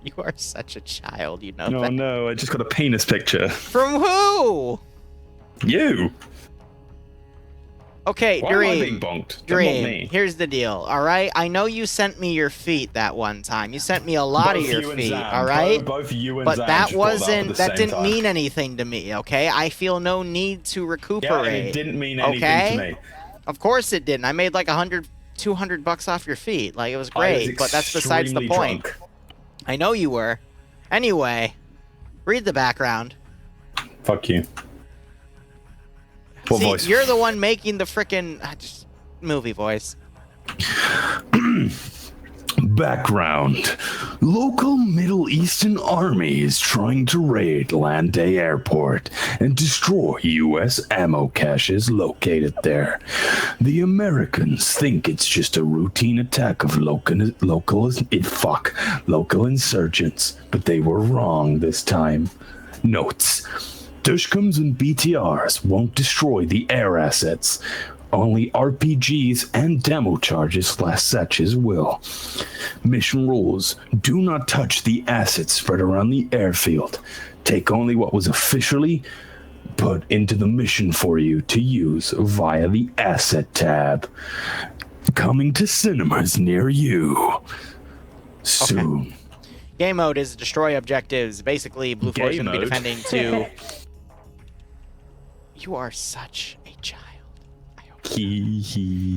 You are such a child, you know Oh that. no, I just got a penis picture. From who? You! Okay, Why am I being bonked? Don't mock Dream, me. here's the deal, alright? I know you sent me your feet that one time. You sent me a lot of your feet, alright? Both you and But Zam that just brought that up at the that same didn't time. mean anything to me, okay? I feel no need to Yeah, recuperate. and it didn't mean anything okay? to me. Of course it didn't. I made like $200 off your feet. Like, it was great, but that's besides the point. Drunk. I know you were. Anyway, read the background. Fuck you. What See, voice? you're the one making the frickin' just movie voice. Background. Local Middle Eastern army is trying to raid Lande Airport and destroy U.S. ammo caches located there. The Americans think it's just a routine attack of local insurgents, but they were wrong this time. Notes. Dushkums and BTRs won't destroy the air assets. Only RPGs and demo charges such as will. Mission rules. Do not touch the assets spread around the airfield. Take only what was officially put into the mission for you to use via the asset tab. Coming to cinemas near you soon. Okay. Game mode is destroy objectives. Basically, Blue Force is going to be defending to... You are such a child.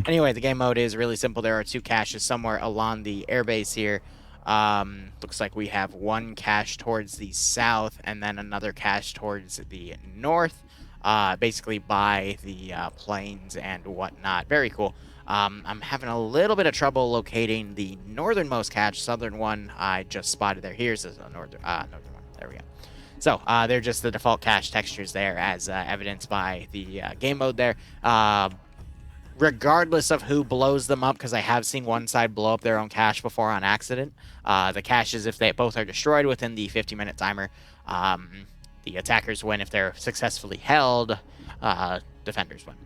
Anyway, the game mode is really simple. There are 2 caches somewhere along the airbase here. Looks like we have one cache towards the south and then another cache towards the north. Basically by the plains and whatnot. Very cool. I'm having a little bit of trouble locating the northernmost cache. Southern one I just spotted there. Here's the northern one. There we go. So, they're just the default cache textures there as evidenced by the game mode there. Regardless of who blows them up, because I have seen one side blow up their own cache before on accident. The caches, if they both are destroyed within the 50-minute timer, the attackers win. If they're successfully held, defenders win.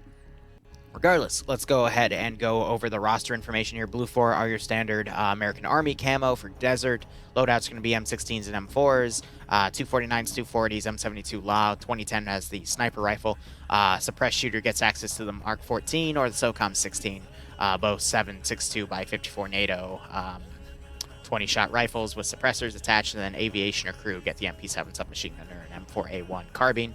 Regardless, let's go ahead and go over the roster information here. Blue 4 are your standard American Army camo for desert. Loadout's going to be M16s and M4s, 249s, 240s, M72 LA. 2010 has the sniper rifle. Suppressed shooter gets access to the Mark 14 or the SOCOM 16, both 7.62 by 54 NATO. 20-shot rifles with suppressors attached, and then aviation or crew get the MP7 submachine gunner and M4A1 carbine.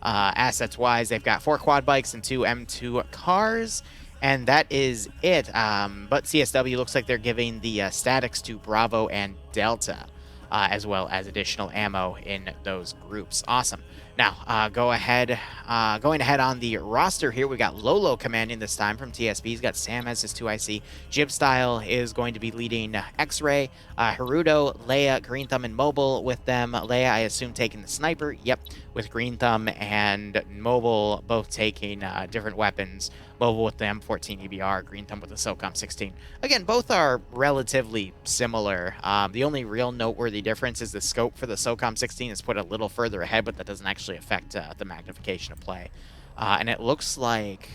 Assets-wise, they've got 4 quad bikes and 2 M2 cars, and that is it. But CSW looks like they're giving the statics to Bravo and Delta, as well as additional ammo in those groups. Awesome. Now, going ahead on the roster here, we got Lolo commanding this time from TSP. He's got Sam as his 2IC. Jib Style is going to be leading X-Ray. Haruto, Leia, Green Thumb, and Mobile with them. Leia, I assume, taking the sniper. Yep, with Green Thumb and Mobile both taking different weapons. Mobile with the M14 EBR, Green Thumb with the SOCOM 16. Again, both are relatively similar. The only real noteworthy difference is the scope for the SOCOM 16 is put a little further ahead, but that doesn't actually affect the magnification of play. And it looks like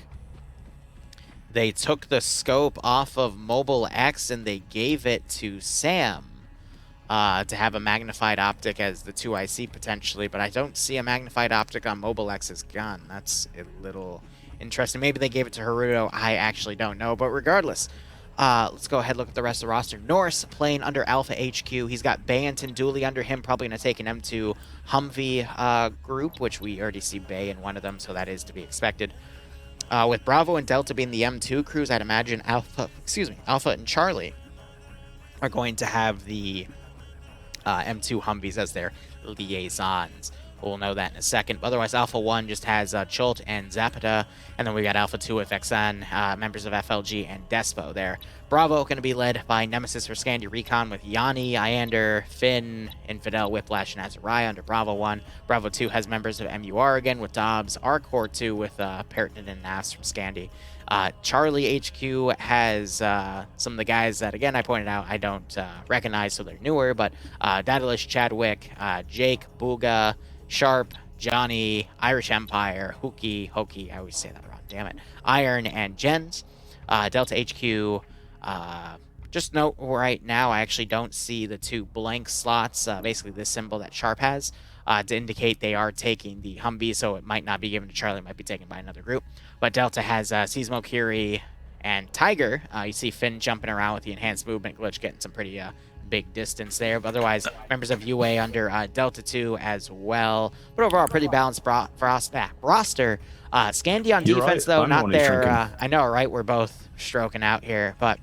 they took the scope off of Mobile X and they gave it to Sam to have a magnified optic as the 2IC potentially, but I don't see a magnified optic on Mobile X's gun. That's a little interesting. Maybe they gave it to Haruto. I actually don't know, but regardless, let's go ahead and look at the rest of the roster. Norse playing under Alpha HQ. He's got Bayant and Dooley under him, probably going to take an M2 Humvee group, which we already see Bay in one of them, so that is to be expected. With Bravo and Delta being the M2 crews, I'd imagine Alpha and Charlie are going to have the M2 Humvees as their liaisons. We'll know that in a second. Otherwise, Alpha 1 just has Chult and Zapata. And then we got Alpha 2 with XN, members of FLG, and Despo there. Bravo going to be led by Nemesis for Scandi Recon with Yanni, Iander, Finn, Infidel, Whiplash, and Azariah under Bravo 1. Bravo 2 has members of MUR again with Dobbs. Arcor 2 with Pertin and Nas from Scandi. Charlie HQ has some of the guys that, again, I pointed out I don't recognize, so they're newer. But Daedalus, Chadwick, Jake, Booga, Sharp, Johnny, Irish Empire, Hookie, I always say that wrong, damn it, Iron, and Jens. Delta HQ, Just note right now, I actually don't see the 2 blank slots, basically this symbol that Sharp has, to indicate they are taking the Humvee, so it might not be given to Charlie, it might be taken by another group. But Delta has Seasmo, Curie, and Tiger. You see Finn jumping around with the enhanced movement glitch, getting some pretty big distance there. But otherwise, members of UA under Delta 2 as well. But overall, pretty balanced roster. Scandi on defense, though, not there. I know, right? We're both stroking out here, but...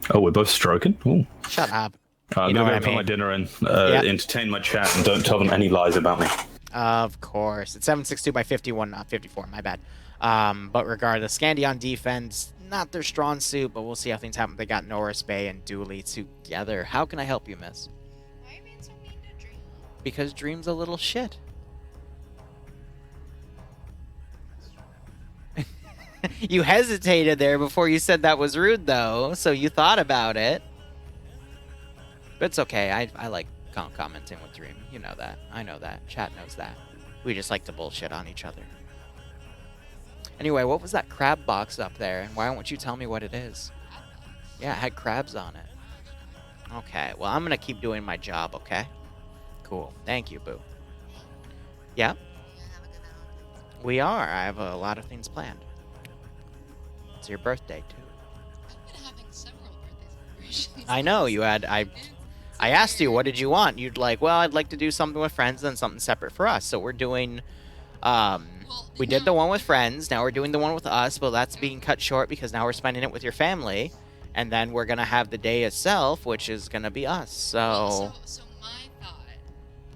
Oh, we're both stroking? Ooh. Shut up. I'm going to go put my dinner in, entertain my chat, and don't tell them any lies about me. Of course. It's 762 by 51, not 54. My bad. But regardless, Scandi on defense, not their strong suit, but we'll see how things happen. They got Norris Bay and Dooley together. How can I help you, miss? Why are you being so mean to Dream? Because Dream's a little shit. You hesitated there before you said that was rude, though, so you thought about it. But it's okay. I like commenting with Dream. You know that. I know that. Chat knows that. We just like to bullshit on each other. Anyway, what was that crab box up there? And why won't you tell me what it is? Yeah, it had crabs on it. Okay, well, I'm going to keep doing my job, okay? Cool. Thank you, Boo. Yeah? We are. I have a lot of things planned. It's your birthday, too. I've been having several birthday celebrations. I know, you had... I asked you, what did you want? You'd like, well, I'd like to do something with friends and something separate for us. So we're doing... we did the one with friends. Now we're doing the one with us. But that's being cut short because now we're spending it with your family. And then we're going to have the day itself, which is going to be us. So my thought is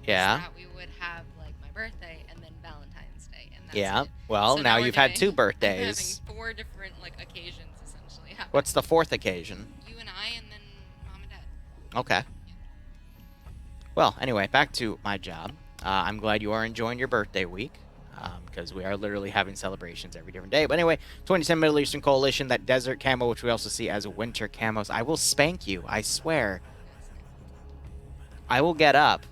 yeah. that we would have, like, my birthday and then Valentine's Day. And that's yeah. it. Well, So now we're you've had doing- 2 birthdays. I'm having 4 different, like, occasions, essentially. Happening. What's the 4th occasion? You and I and then Mom and Dad. Okay. Well, anyway, back to my job. I'm glad you are enjoying your birthday week. Because we are literally having celebrations every different day. But anyway, 2010 Middle Eastern Coalition, that desert camo, which we also see as winter camos. I will spank you, I swear. I will get up.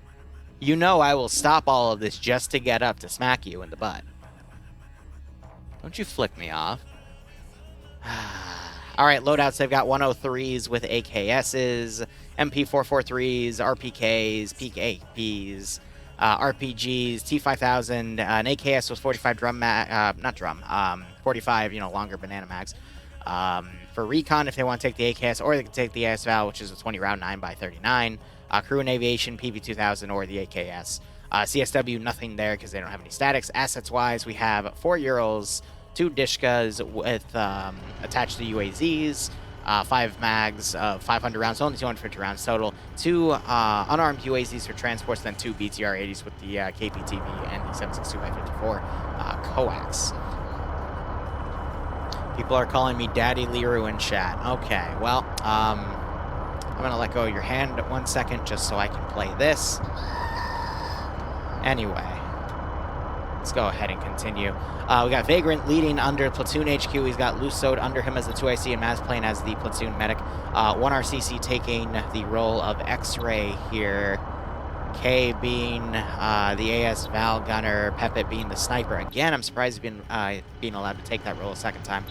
You know I will stop all of this just to get up to smack you in the butt. Don't you flick me off. All right, loadouts, they've got 103s with AKSs, MP443s, RPKs, PKPs, RPGs, T5000, an AKS with 45 drum 45, longer banana mags. For recon, if they want to take the AKS, or they can take the ASVAL, which is a 20 round 9x39. Crew and aviation, PV2000, or the AKS. CSW, nothing there because they don't have any statics. Assets-wise, we have 4 Urals, 2 Dishkas with attached to UAZs, 5 mags of 500 rounds, only 250 rounds total, 2 unarmed UAZs for transports, then 2 BTR-80s with the KPTV and the 762x54 coax. People are calling me Daddy Liru in chat. Okay, well, I'm going to let go of your hand 1 second just so I can play this. Anyway, let's go ahead and continue. We got Vagrant leading under Platoon HQ. He's got Lucode under him as the 2IC and Mazplane as the Platoon Medic. 1RCC taking the role of X-Ray here. K being the AS Val Gunner. Pepit being the Sniper. Again, I'm surprised he's being allowed to take that role a second time.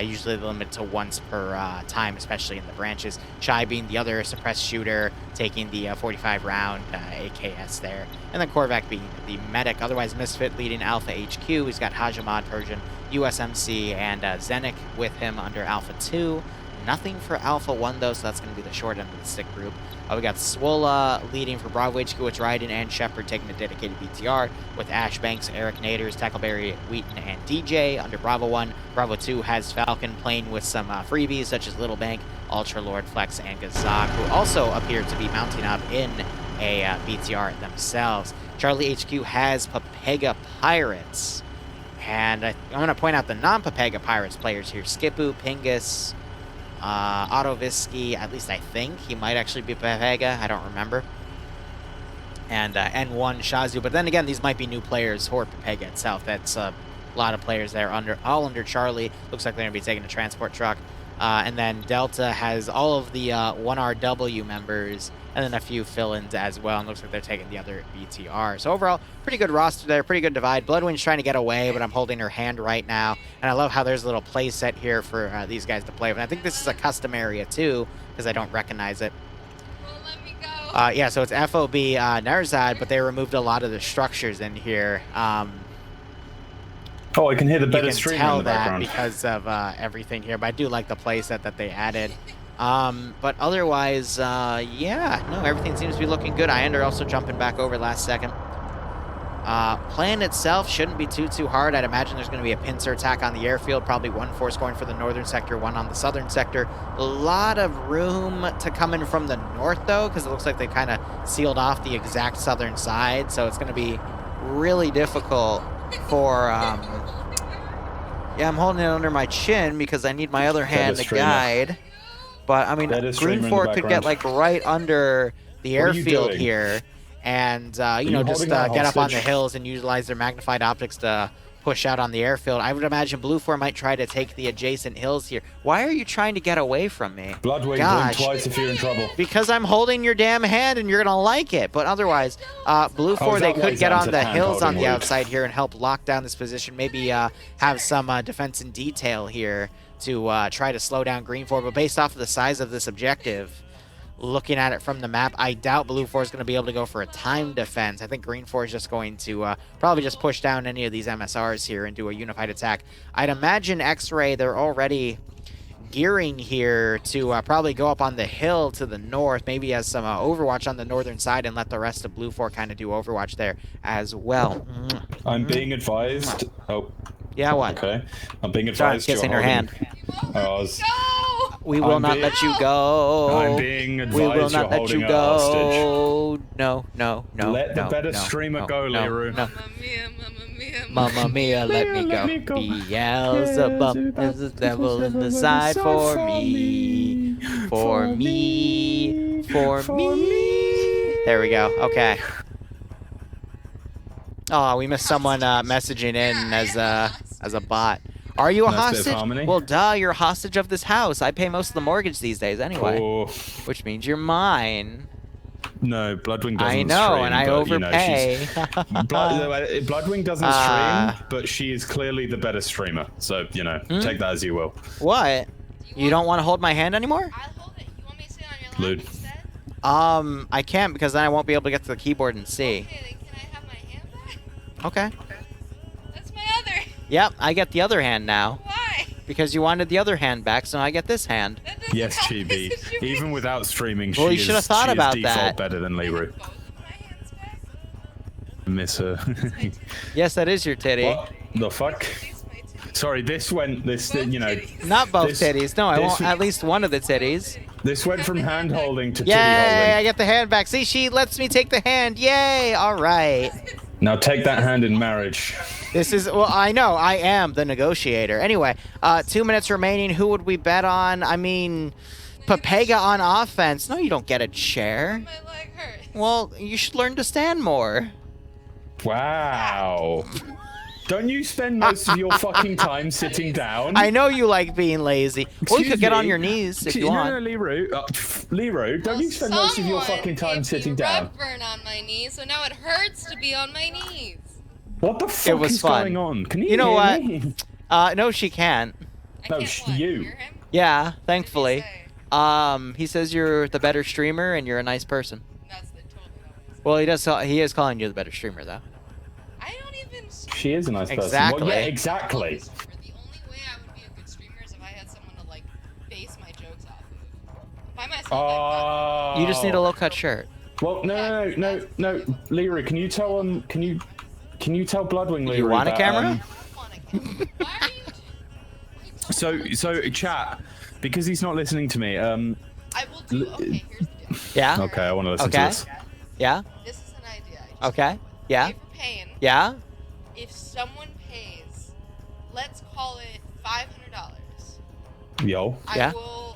Usually limited to once per time, especially in the branches. Chai being the other suppressed shooter, taking the 45 round AKS there. And then Korvac being the medic. Otherwise, Misfit leading Alpha HQ. He's got Hajamad, Persian, USMC, and Zenik with him under Alpha 2. Nothing for Alpha 1, though, so that's going to be the short end of the stick group. We got Swola leading for Bravo HQ, with Ryden and Shepard taking the dedicated BTR, with Ash Banks, Eric Naders, Tackleberry, Wheaton, and DJ under Bravo 1. Bravo 2 has Falcon playing with some freebies, such as Little Bank, Ultra Lord, Flex, and Gazak, who also appear to be mounting up in a BTR themselves. Charlie HQ has Papega Pirates. And I'm going to point out the non-Papega Pirates players here. Skipu, Pingus, Autovisky, at least I think. He might actually be Papega. I don't remember. And N1 Shazu. But then again, these might be new players for Papega itself. That's a lot of players there, all under Charlie. Looks like they're going to be taking a transport truck. And then Delta has all of the 1RW members, and then a few fill-ins as well. And looks like they're taking the other BTR. So overall, pretty good roster there, pretty good divide. Bloodwind's trying to get away, but I'm holding her hand right now. And I love how there's a little play set here for these guys to play. But I think this is a custom area too, because I don't recognize it. Well, let me go. Yeah, so it's FOB Narzad, but they removed a lot of the structures in here. Oh, I can hear the You better can streamer tell in the that background. because of everything here, but I do like the playset that they added. But otherwise, yeah, no, everything seems to be looking good. Iander also jumping back over last second. Plan itself shouldn't be too hard. I'd imagine there's going to be a pincer attack on the airfield, probably one force going for the northern sector, one on the southern sector. A lot of room to come in from the north, though, because it looks like they kind of sealed off the exact southern side, so it's going to be really difficult for... yeah, I'm holding it under my chin because I need my other hand to guide. But, I mean, Green 4 could get, like, right under the airfield here. And, you know, just get up on the hills and utilize their magnified optics to push out on the airfield. I would imagine Blue 4 might try to take the adjacent hills here. Why are you trying to get away from me? Bloodwing, blink twice if you're in trouble. Because I'm holding your damn hand and you're going to like it. But otherwise, Blue 4, they could get on the hills on the outside here and help lock down this position. Maybe have some defense in detail here to try to slow down Green 4. But based off of the size of this objective, looking at it from the map, I doubt Blue 4 is going to be able to go for a time defense. I think Green 4 is just going to probably just push down any of these MSRs here and do a unified attack. I'd imagine X-Ray, they're already gearing here to probably go up on the hill to the north, maybe as some Overwatch on the northern side, and let the rest of Blue 4 kind of do Overwatch there as well. I'm being advised. Oh. Yeah, what? Okay. I'm being advised. Sorry, kissing her hand. We will not let you go. I'm being advised. We will not let you go. No. Let the better streamer go, Liru. No. Mamma mia, Mamma mia, let me go. Beelzebub is the devil in the side for me. For me. For me. There we go. Okay. Oh, we missed someone messaging in as a bot. Are you a hostage? Well, duh, you're a hostage of this house. I pay most of the mortgage these days anyway. Oh. Which means you're mine. No, Bloodwing doesn't I know, stream, and I overpay. Bloodwing doesn't stream, but she is clearly the better streamer. So, you know, take that as you will. What? You don't want to hold my hand anymore? I'll hold it. You want me to sit on your lap instead? I can't because then I won't be able to get to the keyboard and see. Okay, then can I have my hand back? Okay. That's my other. Yep, I get the other hand now. Why? Because you wanted the other hand back, so I get this hand. Yes, Chibi. Even without streaming, well, you should have thought about default that. better than Liru. Both of my hands back? Miss her. Yes, that is your titty. What the fuck? Sorry, you know. Not both titties. No, I want at least one of the titties. This went from hand holding to Yay, titty holding. I get the hand back. See, she lets me take the hand. Yay, all right. Now take that hand in marriage. This is, well, I know, I am the negotiator. Anyway, 2 minutes remaining. Who would we bet on? I mean, Papega on offense. No, you don't get a chair. My leg hurts. Well, you should learn to stand more. Wow. Don't you spend most of your fucking time sitting down? I know you like being lazy. Well, you could get on your knees if you want. No, Liru, don't you spend most of your fucking time sitting down? Burn on my knees, so now it hurts to be on my knees. What the fuck is going on? Can you know hear what? me? No, she can't. No, you. Hear him? Yeah, thankfully. What did he say? He says you're the better streamer and you're a nice person. That's the totally not. Well, he is calling you the better streamer, though. I don't even. She is a nice person. Exactly. Well, yeah, exactly. The only way I would be a good streamer is if I had someone to like base my jokes off of. By myself, You just need a low-cut shirt. Well, no, Liru, can you tell Can you tell Bloodwing, Liru, You want a camera? Why are you? So chat, because he's not listening to me. I will do. Okay, here's the deal. Yeah? Okay, I want to listen to this. Yeah? This is an idea. Okay. Yeah? Pay for paying. Yeah? If someone pays, let's call it $500. Yo. Yeah?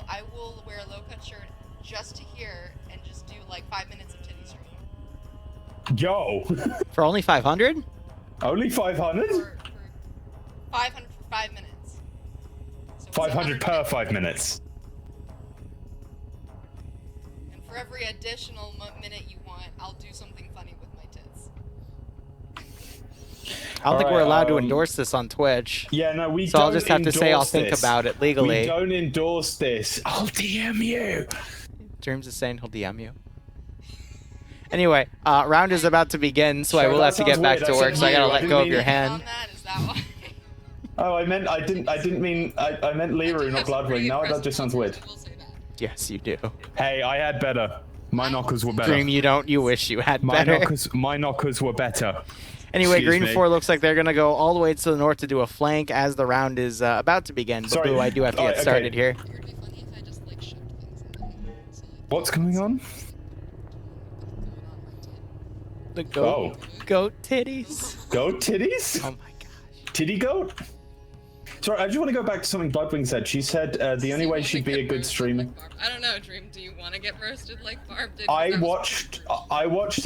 I will wear a low-cut shirt just to hear and just do like 5 minutes of titty stream. Yo. For only 500? Only 500? For 500 for 5 minutes. So 500 per 5 minutes. And for every additional minute you want, I'll do something funny with my tits. I don't think we're allowed to Alright, endorse this on Twitch. Yeah, no, we So don't I'll just have to say I'll endorse think this. about it legally. We don't endorse this. I'll DM you. Dreams is saying he'll DM you. Anyway, round is about to begin, so I Sure, will that have to get sounds back weird. to I work, said so I gotta you. I let didn't go of mean your it. hand. On that, is that why? Oh, I meant Liru, not Bloodwing. Now that just sounds weird. We'll say that. Yes, you do. Hey, I had better. My knockers were better. Dream, you wish you had My better. knockers were better. Anyway, Excuse Green me. 4 looks like they're gonna go all the way to the north to do a flank as the round is about to begin. But Sorry. Boo, I do have to get Alright, started okay. here. It would be funny if I just like shoved things in there. So, like, What's going on? The goat, goat titties. Goat titties? Oh my gosh. Titty goat? Sorry, I just want to go back to something Bloodwing said. She said the only way she'd be a good streamer. I don't know, Dream. Do you want to get roasted like Barb did? I watched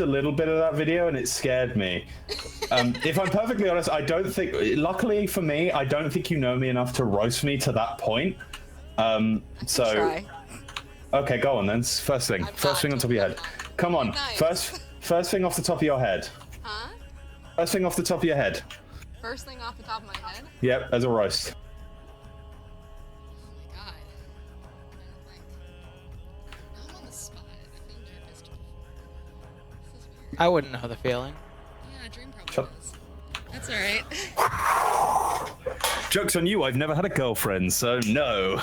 a little bit of that video and it scared me. If I'm perfectly honest, I don't think. Luckily for me, I don't think you know me enough to roast me to that point. So. Try. Okay, go on then. First thing. First thing on top of your head. Come on. Nice. First thing off the top of your head. Huh? First thing off the top of your head. First thing off the top of my head? Yep, as a roast. Oh my god. I'm trying to think. Now I'm on the spot. I feel nervous. This is weird. I wouldn't know the feeling. Yeah, Dream probably Shut- does. That's alright. Joke's on you, I've never had a girlfriend, so no.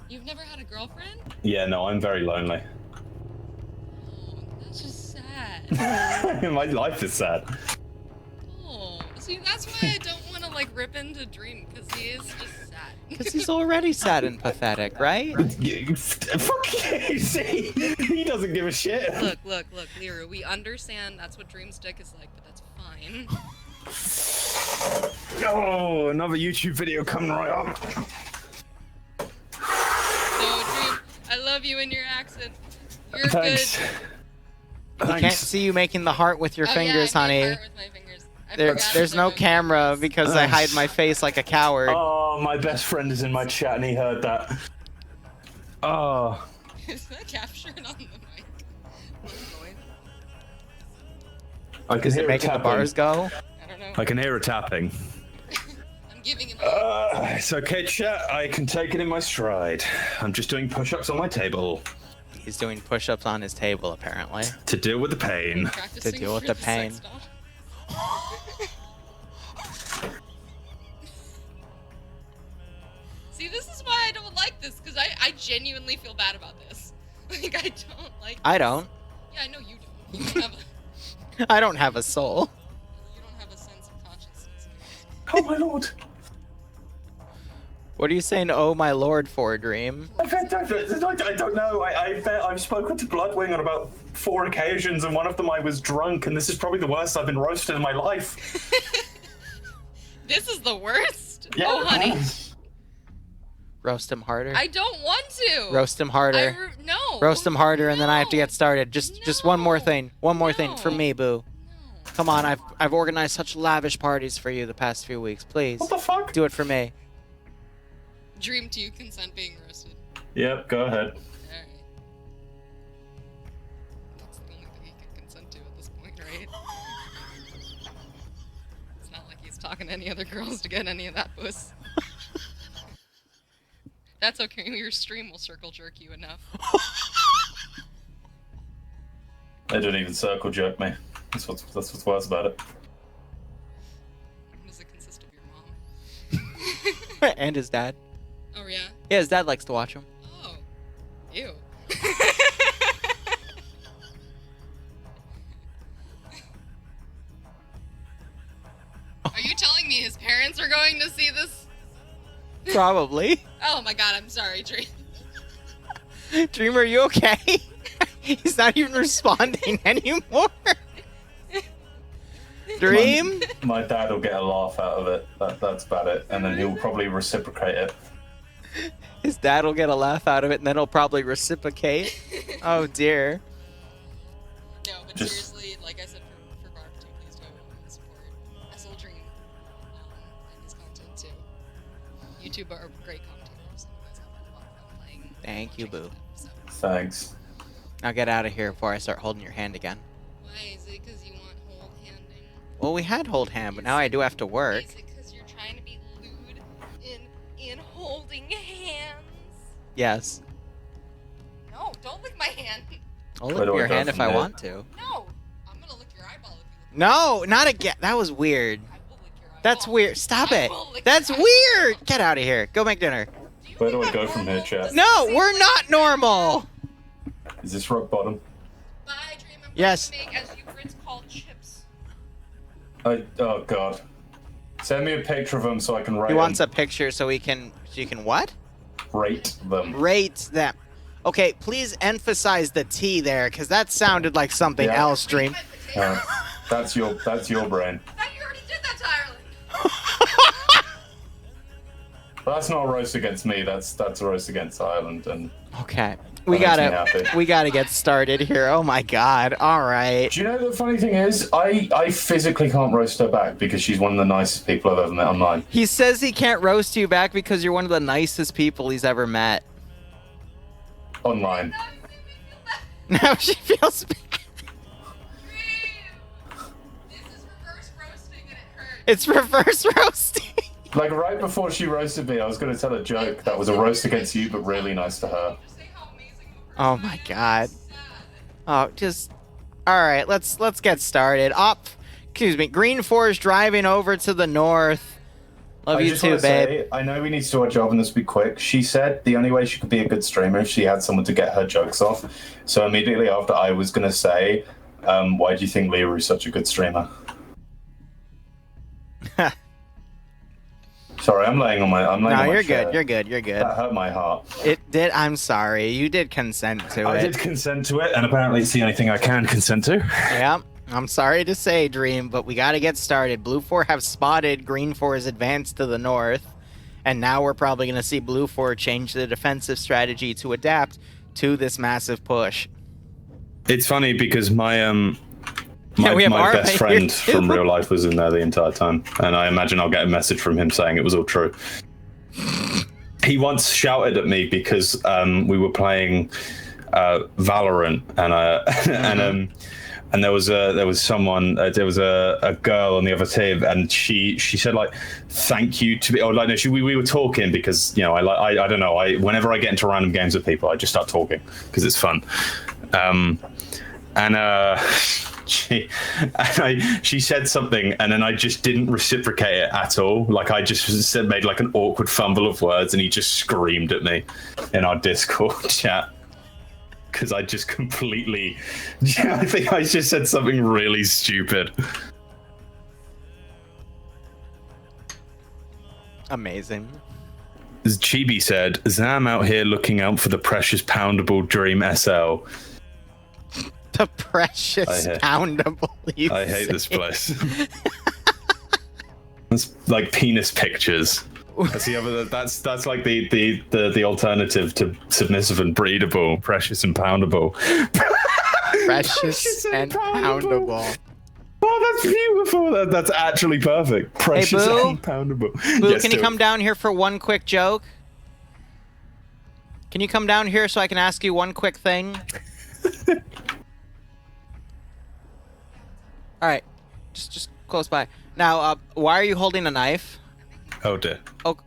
You've never had a girlfriend? Yeah, no, I'm very lonely. Oh, that's just sad. My life is sad. Oh, see, that's why I don't want to like rip into Dream because he is just sad. Because he's already sad and pathetic, right? Fuck you, see? He doesn't give a shit. Look, Liru. We understand that's what Dream's dick is like, but that's fine. Oh, another YouTube video coming right up. No, Dream, I love you and your accent. You're Thanks. good. I can't see you making the heart with your Oh, fingers, yeah, I made honey. heart with my fingers. I There, forgot there's to no put my camera fingers. because I hide my face like a coward. Oh, my best friend is in my chat and he heard that. Oh. Is that captured on the mic? I can Is hear it making the tapping. bars go? I don't know. I can hear it tapping. I'm giving him. It's okay, chat. I can take it in my stride. I'm just doing push-ups on my table He's doing push-ups on his table, apparently. to deal with the pain. Practicing to deal with for the pain. sex doll. See, this is why I don't like this, because I genuinely feel bad about this. Like, I don't like I don't. Yeah, I know you don't. You don't have a, I don't have a soul. you don't have a sense of consciousness. Oh my lord. What are you saying, oh my lord, for, Dream? I don't know. I've spoken to Bloodwing on about 4 occasions, and one of them I was drunk, and this is probably the worst I've been roasted in my life. This is the worst? Yeah. Oh, honey. Roast him harder. I don't want to. Roast him harder. No. Roast him harder, and then I have to get started. Just one more No. thing. One more thing from No. me, Boo. No. Come on, I've organized such lavish parties for you the past few weeks. Please, What the fuck? do it for me. Dream, do you consent being roasted? Yep, go ahead. Alright. That's the only thing he can consent to at this point, right? It's not like he's talking to any other girls to get any of that puss. That's okay, your stream will circle jerk you enough. They don't even circle jerk me. That's what's worse about it. Does it consist of your mom? And his dad. Oh, yeah? Yeah, his dad likes to watch him. Oh. Ew. Are you telling me his parents are going to see this? Probably. Oh my god, I'm sorry, Dream. Dream, are you okay? He's not even responding anymore. Dream? My dad will get a laugh out of it. That's about it. And then he'll probably reciprocate it. His dad will get a laugh out of it, and then he'll probably reciprocate. Oh, dear. No, but Just- seriously, like I said for Barb too, please don't support SL Dream and his content too. YouTube are great commentators, and you guys have a lot of fun playing. Thank you, watching Boo. them, so. Thanks. Now get out of here before I start holding your hand again. Why is it? Because you want hold handing? Well, we had hold hand, but now I do have to work. Is it because you're trying to be lewd in holding hands? Yes. No, don't lick my hand. I'll Where lick do I your go hand if from I there? want to. No, I'm gonna lick your eyeball if you lick. No, not again. That was weird. I will lick your eyeball. That's weird. Stop I it. will lick That's your weird. Get out of here. Go make dinner. Do you Where think do I I'm go from here, normal? chat? Does No, this we're seem not like- normal. Is this rock bottom? Bye, Dream. I'm Yes. going to make, as you Brits call, chips. Oh god. Send me a picture of them so I can rate He wants them. a picture so you can what? Rate them. Rate them. Okay, please emphasize the T there, because that sounded like something Yeah. else, Dream. My potato. That's your brain. I thought you already did that to Ireland. But that's not a roast against me. That's a roast against Ireland. And Okay. We That makes me gotta happy. we gotta get started here. Oh my god. Alright. do you know the funny thing is, I physically can't roast her back because she's one of the nicest people I've ever met online. He says he can't roast you back because you're one of the nicest people he's ever met. Online. Now she feels bad. This is reverse roasting and it hurts. It's reverse roasting. Like right before she roasted me, I was going to tell a joke that was a roast against you, but really nice to her. Just say how amazing of a person Oh my you are. god. Sad. Oh, just alright, let's get started. Excuse me, Green 4 is driving over to the north. Love I you just too, wanna babe. say, I know we need to do our job and this will be quick. She said the only way she could be a good streamer if she had someone to get her jokes off. So immediately after, I was going to say, why do you think Liru is such a good streamer? Sorry, I'm laying on my. I'm laying No, on my you're chair. good, you're good, you're good. That hurt my heart. It did, I'm sorry. You did consent to I it. did consent to it, and apparently it's the only thing I can consent to. Yeah, I'm sorry to say, Dream, but we gotta get started. Blue 4 have spotted Green 4's advance to the north, and now we're probably gonna see Blue 4 change the defensive strategy to adapt to this massive push. It's funny because my Yeah, we have my Arma best here friend too. from real life was in there the entire time, and I imagine I'll get a message from him saying it was all true. He once shouted at me because we were playing Valorant, and there was a girl on the other team, and she said like thank you to me, or like no, we were talking because I don't know, whenever I get into random games with people I just start talking because it's fun, she said something and then I just didn't reciprocate it at all. Like I just made like an awkward fumble of words, and he just screamed at me in our Discord chat. Because I just completely... I think I just said something really stupid. Amazing. As Chibi said, Zam out here looking out for the precious poundable Dream SL. The precious I hate- poundable. You I hate this say. place. It's like penis pictures. That's the other. That's like the alternative to submissive and breedable, precious and poundable. Precious and poundable. Oh, that's beautiful. That's actually perfect. Precious Boo? and poundable. Boo, Yes, can you do come it. down here for one quick joke? Can you come down here so I can ask you one quick thing? All right, just close by. Now, why are you holding a knife? Oh dear.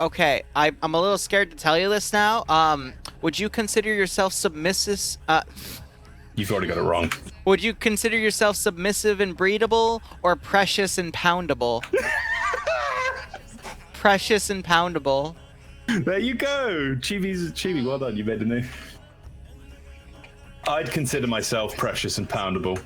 Okay, I'm a little scared to tell you this now. Would you consider yourself submissive? You've already got it wrong. Would you consider yourself submissive and breedable, or precious and poundable? Precious and poundable. There you go. Chibi, well done. You made a new. I'd consider myself precious and poundable.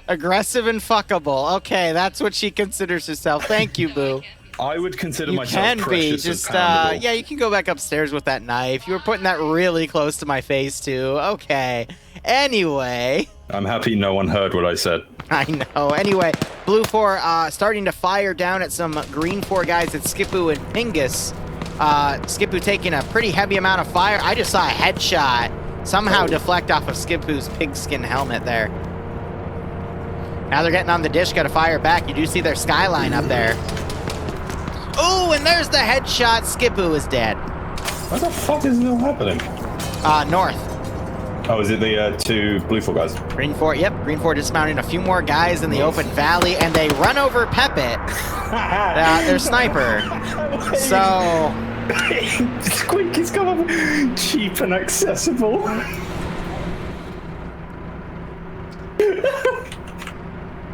Aggressive and fuckable. Okay, that's what she considers herself. Thank you, Boo. I would consider You myself can be. precious Just, and poundable. yeah, you can go back upstairs with that knife. You were putting that really close to my face, too. Okay. Anyway. I'm happy no one heard what I said. I know. Anyway, Blue 4 starting to fire down at some Green 4 guys at Skipu and Pingus. Skipu taking a pretty heavy amount of fire. I just saw a headshot somehow deflect off of Skipu's pigskin helmet there. Now they're getting on the dish, gotta fire back. You do see their skyline up there. Ooh, and there's the headshot. Skipu is dead. What the fuck is all happening? North. Oh, is it the two Blue 4 guys? Green 4, yep. Green 4 dismounting a few more guys in the open valley, and they run over Pepe, their sniper. So... Squeaky's come up cheap and accessible.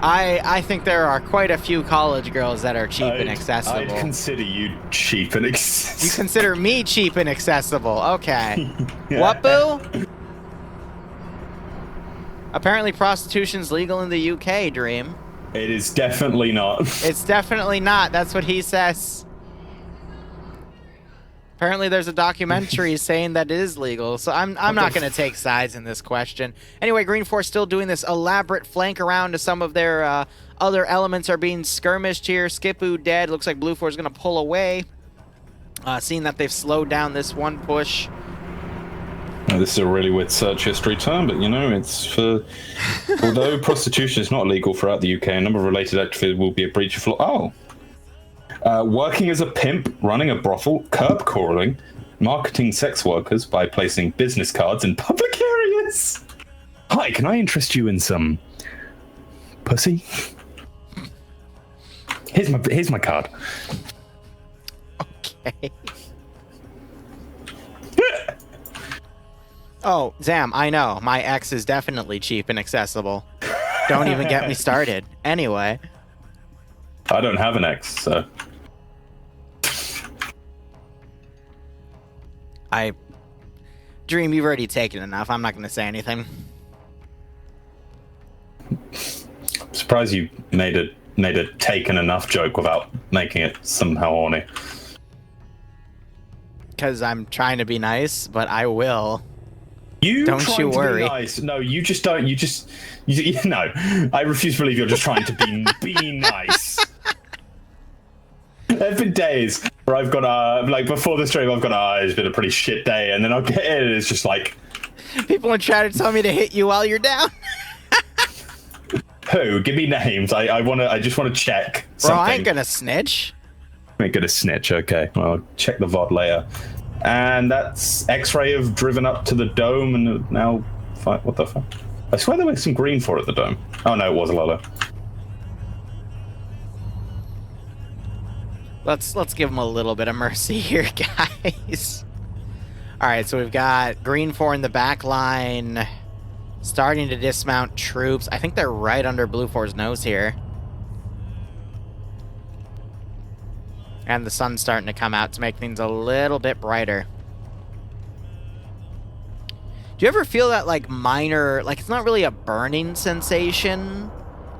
I think there are quite a few college girls that are cheap and accessible. I'd consider you cheap and accessible. You consider me cheap and accessible. Okay. What, boo? Apparently prostitution's legal in the UK, Dream. It is definitely not. It's definitely not. That's what he says. Apparently there's a documentary saying that it is legal, so I'm not going to take sides in this question. Anyway, Green 4 still doing this elaborate flank around to some of their other elements are being skirmished here. Skipu dead. Looks like Blue 4 is going to pull away. Seeing that they've slowed down this one push. Now, this is a really weird search history term, but you know, it's for... Although prostitution is not legal throughout the UK, a number of related activities will be a breach of law. Oh! Working as a pimp, running a brothel, curb crawling, marketing sex workers by placing business cards in public areas. Hi, can I interest you in some pussy? Here's my card. Okay. Oh, Zam, I know. My ex is definitely cheap and accessible. Don't even get me started. Anyway. I don't have an ex, so... Dream, you've already taken enough. I'm not going to say anything. I'm surprised you made a taken enough joke without making it somehow horny. Because I'm trying to be nice, but I will. Don't you worry. To be nice. No, you just don't. No. I refuse to believe you're just trying to be nice. There've been days where I've got like before the stream, I've got it's been a pretty shit day, and then I'll get in and it's just like, people in chat tell me to hit you while you're down. Who? Give me names. I just want to check something. Bro, I ain't gonna snitch. I ain't gonna snitch. Okay, well, I'll check the VOD later. And that's X-ray have driven up to the dome and now what the fuck? I swear there was some green for at the dome. Oh no, it was a Lolo. Let's give them a little bit of mercy here, guys. All right, so we've got Green 4 in the back line, starting to dismount troops. I think they're right under Blue 4's nose here. And the sun's starting to come out to make things a little bit brighter. Do you ever feel that, like, minor, like, it's not really a burning sensation?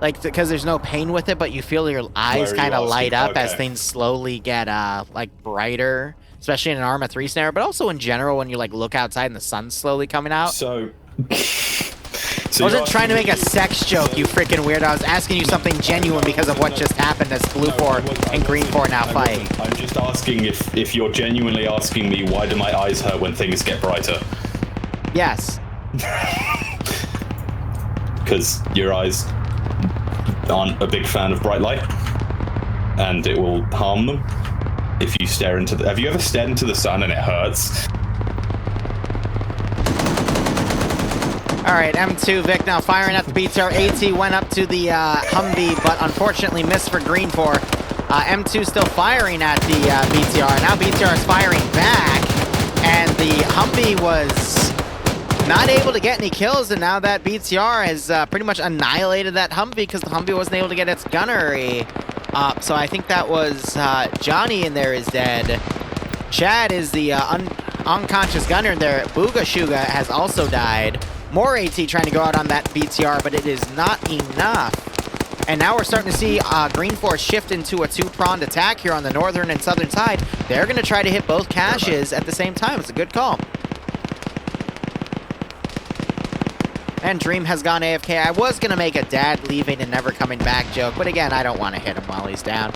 Like, because there's no pain with it, but you feel your eyes kind of light up as things slowly get, like, brighter. Especially in an Arma 3 scenario, but also in general when you, like, look outside and the sun's slowly coming out. So I wasn't trying to make a sex joke, you freaking weirdo. I was asking you something genuine because of what just happened as Blue 4 and Green 4 now fight. I'm just asking if you're genuinely asking me why do my eyes hurt when things get brighter? Yes. Because your eyes aren't a big fan of bright light, and it will harm them if you stare into the... Have you ever stared into the sun and it hurts? Alright, M2 Vic now firing at the BTR. AT went up to the Humvee, but unfortunately missed for Green 4. M2 still firing at the BTR. Now BTR is firing back, and the Humvee was not able to get any kills, and now that BTR has pretty much annihilated that Humvee because the Humvee wasn't able to get its gunnery up. So I think that was Johnny in there is dead. Chad is the unconscious gunner there. Booga Shuga has also died. More AT trying to go out on that BTR, but it is not enough. And now we're starting to see Green 4 shift into a two-pronged attack here on the northern and southern side. They're going to try to hit both caches at the same time. It's a good call. And Dream has gone AFK. I was going to make a dad leaving and never coming back joke, but again, I don't want to hit him while he's down.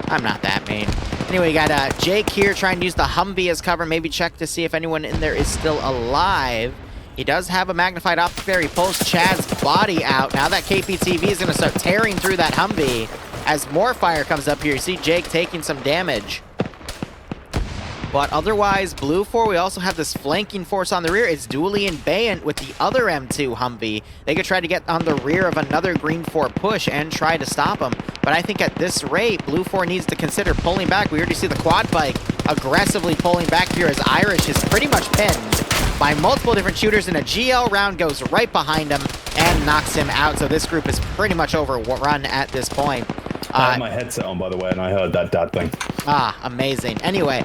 I'm not that mean. Anyway, you got Jake here trying to use the Humvee as cover. Maybe check to see if anyone in there is still alive. He does have a magnified optic there. He pulls Chad's body out. Now that KPTV is going to start tearing through that Humvee. As more fire comes up here, you see Jake taking some damage. But otherwise, Blue 4, we also have this flanking force on the rear. It's Dooley and Bayant with the other M2 Humvee. They could try to get on the rear of another Green 4 push and try to stop them. But I think at this rate, Blue 4 needs to consider pulling back. We already see the quad bike aggressively pulling back here as Irish is pretty much pinned by multiple different shooters, and a GL round goes right behind him and knocks him out. So this group is pretty much overrun at this point. I had my headset on, by the way, and I heard that dad thing. Ah, amazing. Anyway,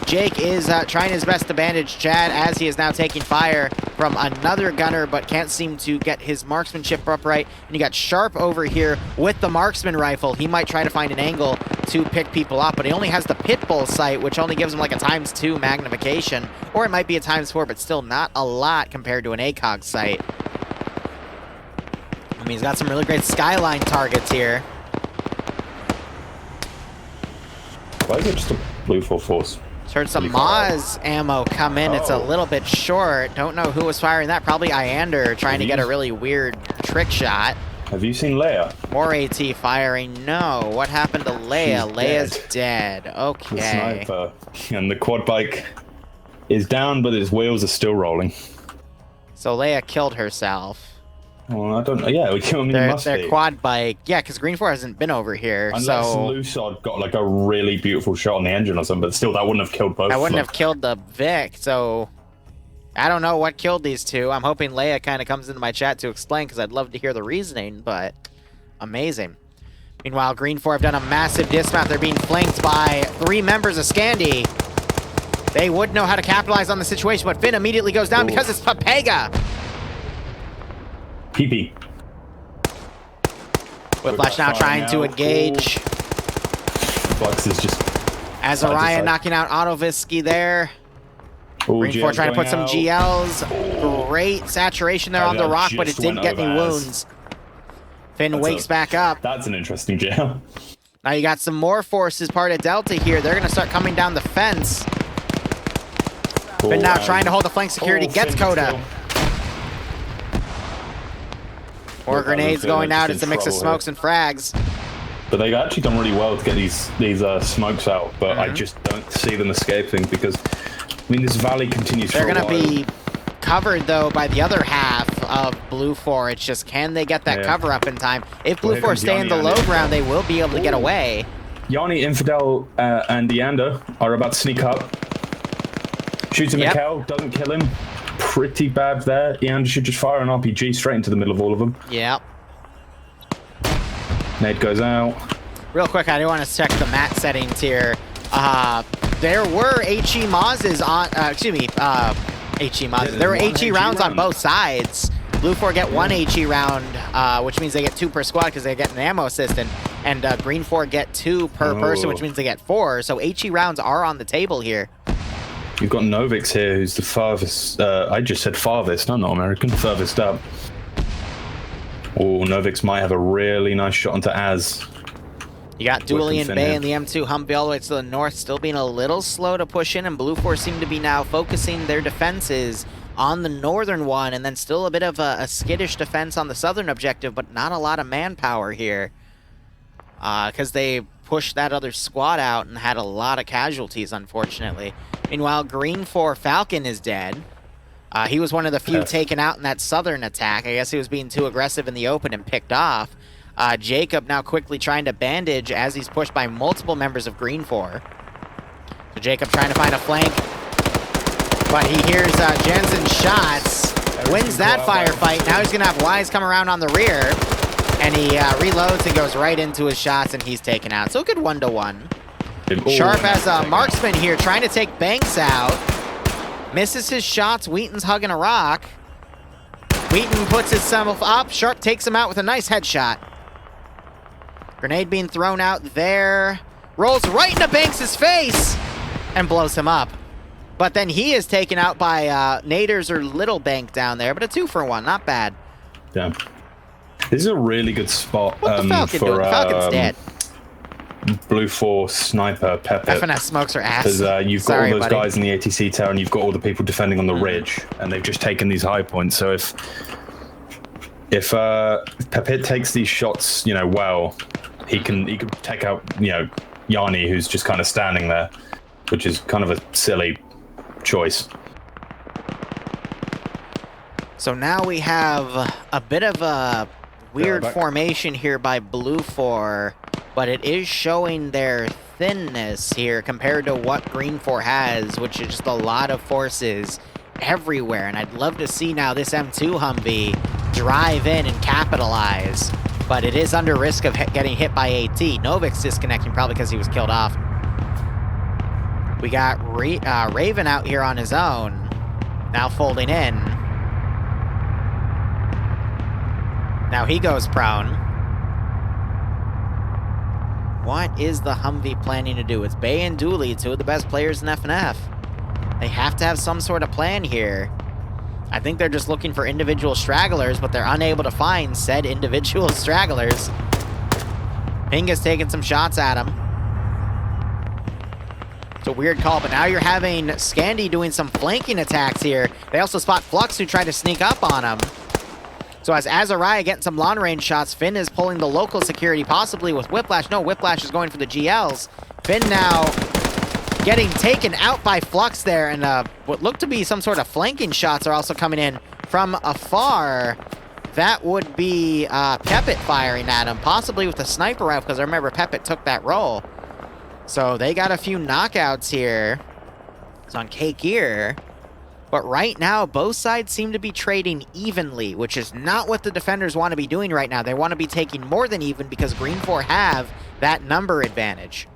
Jake is trying his best to bandage Chad as he is now taking fire from another gunner, but can't seem to get his marksmanship upright. And you got Sharp over here with the marksman rifle. He might try to find an angle to pick people up, but he only has the Pitbull sight, which only gives him like a ×2 magnification, or it might be a ×4, but still not a lot compared to an ACOG sight. I mean, he's got some really great skyline targets here. Why is it just a Blue 4 force? Heard some Maz ammo come in. It's a little bit short. Don't know who was firing that. Probably Iander trying to get a really weird trick shot. Have you seen Leia? More AT firing. No. What happened to Leia? Leia's dead. Okay. The sniper. And the quad bike is down, but its wheels are still rolling. So Leia killed herself. Well, I don't know. Yeah, their quad bike. Yeah, because Green 4 hasn't been over here. Unless so Lusod got like a really beautiful shot on the engine or something, but still, that wouldn't have killed both. I wouldn't have killed the Vic, so I don't know what killed these two. I'm hoping Leia kind of comes into my chat to explain, because I'd love to hear the reasoning, but amazing. Meanwhile, Green 4 have done a massive dismount. They're being flanked by 3 members of Scandi. They would know how to capitalize on the situation, but Finn immediately goes down because it's Papega. PP. Whiplash now trying to engage. Flux is just... Azariah knocking out Autovisky there. Green 4 trying to put some GLs. Great saturation there on the rock, but it didn't get any wounds. Finn wakes back up. That's an interesting GL. Now you got some more forces part of Delta here. They're going to start coming down the fence. Finn now trying to hold the flank security. Gets Coda. More grenades going out. It's a mix of smokes and frags. But they've actually done really well to get these smokes out, but I just don't see them escaping because, I mean, this valley continues for a while. They're going to be covered, though, by the other half of Blue 4. It's just, can they get that cover up in time? If Blue 4 stay in the low ground, they will be able to get away. Yanni, Infidel, and Deander are about to sneak up. Shoots him Mikkel, doesn't kill him. Pretty bad there. Deander should just fire an RPG straight into the middle of all of them. Yep. Nade goes out. Real quick, I do want to check the map settings here. There were HE Mazes on, HE Mazes. There were HE rounds on both sides. Blue 4 get 1 HE round, which means they get 2 per squad because they get an ammo assistant. And Green 4 get 2 per person, which means they get 4. So HE rounds are on the table here. You've got Novix here, who's the farthest, I just said farthest, I'm not American, furthest up. Oh, Novix might have a really nice shot onto Az. You got Dooley and Bay and the M2 Humvee all the way to the north, still being a little slow to push in, and Blue 4 seem to be now focusing their defenses on the northern one, and then still a bit of a skittish defense on the southern objective, but not a lot of manpower here. Because they pushed that other squad out and had a lot of casualties, unfortunately. Meanwhile, Green 4 Falcon is dead. He was one of the few taken out in that southern attack. I guess he was being too aggressive in the open and picked off. Jacob now quickly trying to bandage as he's pushed by multiple members of Green 4. So Jacob trying to find a flank. But he hears Jensen's shots. Wins that firefight. Now he's going to have Wise come around on the rear. And he reloads and goes right into his shots, and he's taken out. So a good 1-to-1. Sharp as a marksman here, trying to take Banks out. Misses his shots. Wheaton's hugging a rock. Wheaton puts himself up. Sharp takes him out with a nice headshot. Grenade being thrown out there. Rolls right into Banks' face and blows him up. But then he is taken out by Naders or Little Bank down there. But a 2-for-1, not bad. Yeah. This is a really good spot What's the Falcon doing? The Falcon's dead. Blue 4 sniper Pepper. FNS smokes are ass. Because you've got all those guys in the ATC tower, and you've got all the people defending on the ridge, and they've just taken these high points. So if Pepit takes these shots, well, he can take out Yanni, who's just kind of standing there. which is kind of a silly choice. So now we have a bit of a weird back. formation here by Blue 4, but it is showing their thinness here compared to what Green 4 has, which is just a lot of forces everywhere. And I'd love to see now this M2 Humvee drive in and capitalize, but it is under risk of getting hit by AT. Novik's disconnecting probably because he was killed off. We got Raven out here on his own, now folding in. Now he goes prone. What is the Humvee planning to do? It's Bay and Dooley, two of the best players in FNF. They have to have some sort of plan here. I think they're just looking for individual stragglers, but they're unable to find said individual stragglers. Pinga's taking some shots at him. It's a weird call, but now you're having Scandy doing some flanking attacks here. They also spot Flux, who tried to sneak up on him. So as Azariah getting some long-range shots, Finn is pulling the local security, possibly with Whiplash. No, Whiplash is going for the GLs. Finn now getting taken out by Flux there, and what looked to be some sort of flanking shots are also coming in from afar. That would be Pepit firing at him, possibly with a sniper rifle, because I remember Pepit took that role. So they got a few knockouts here. It's on K-Gear. But right now, both sides seem to be trading evenly, which is not what the defenders want to be doing right now. They want to be taking more than even because Green 4 have that number advantage.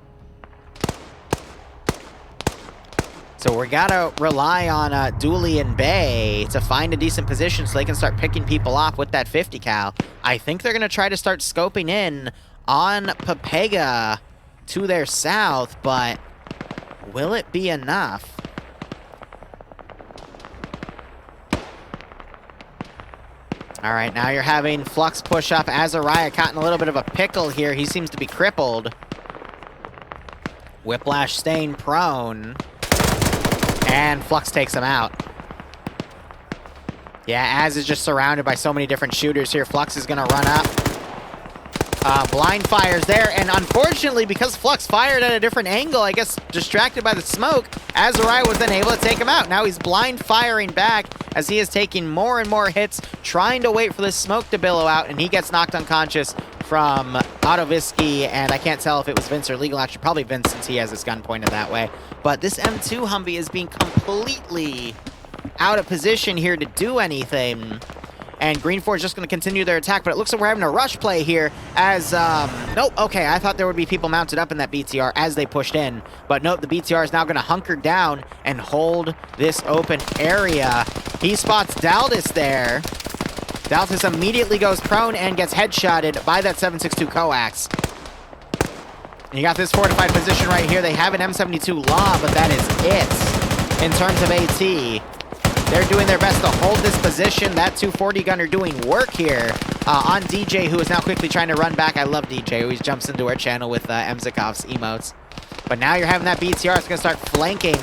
So we gotta rely on Dooley and Bay to find a decent position so they can start picking people off with that 50 cal. I think they're gonna try to start scoping in on Pepega to their south, but will it be enough? All right, now you're having Flux push up. Azariah caught in a little bit of a pickle here. He seems to be crippled. Whiplash staying prone. And Flux takes him out. Yeah, Az is just surrounded by so many different shooters here. Flux is going to run up. Blind fires there, and unfortunately, because Flux fired at a different angle, I guess distracted by the smoke, Azariah was then able to take him out. Now he's blind firing back as he is taking more and more hits, trying to wait for this smoke to billow out, and he gets knocked unconscious from Autovisky, and I can't tell if it was Vince or Legal. Actually, probably Vince, since he has his gun pointed that way. But this M2 Humvee is being completely out of position here to do anything. And Green 4 is just going to continue their attack, but it looks like we're having a rush play here as, nope, okay, I thought there would be people mounted up in that BTR as they pushed in, but nope, the BTR is now going to hunker down and hold this open area. He spots Daldis there. Daldis immediately goes prone and gets headshotted by that 7.62 coax. And you got this fortified position right here. They have an M72 Law, but that is it in terms of AT. They're doing their best to hold this position. That 240 gunner doing work here on DJ, who is now quickly trying to run back. I love DJ. He always jumps into our channel with Emzikov's emotes. But now you're having that BTR. It's going to start flanking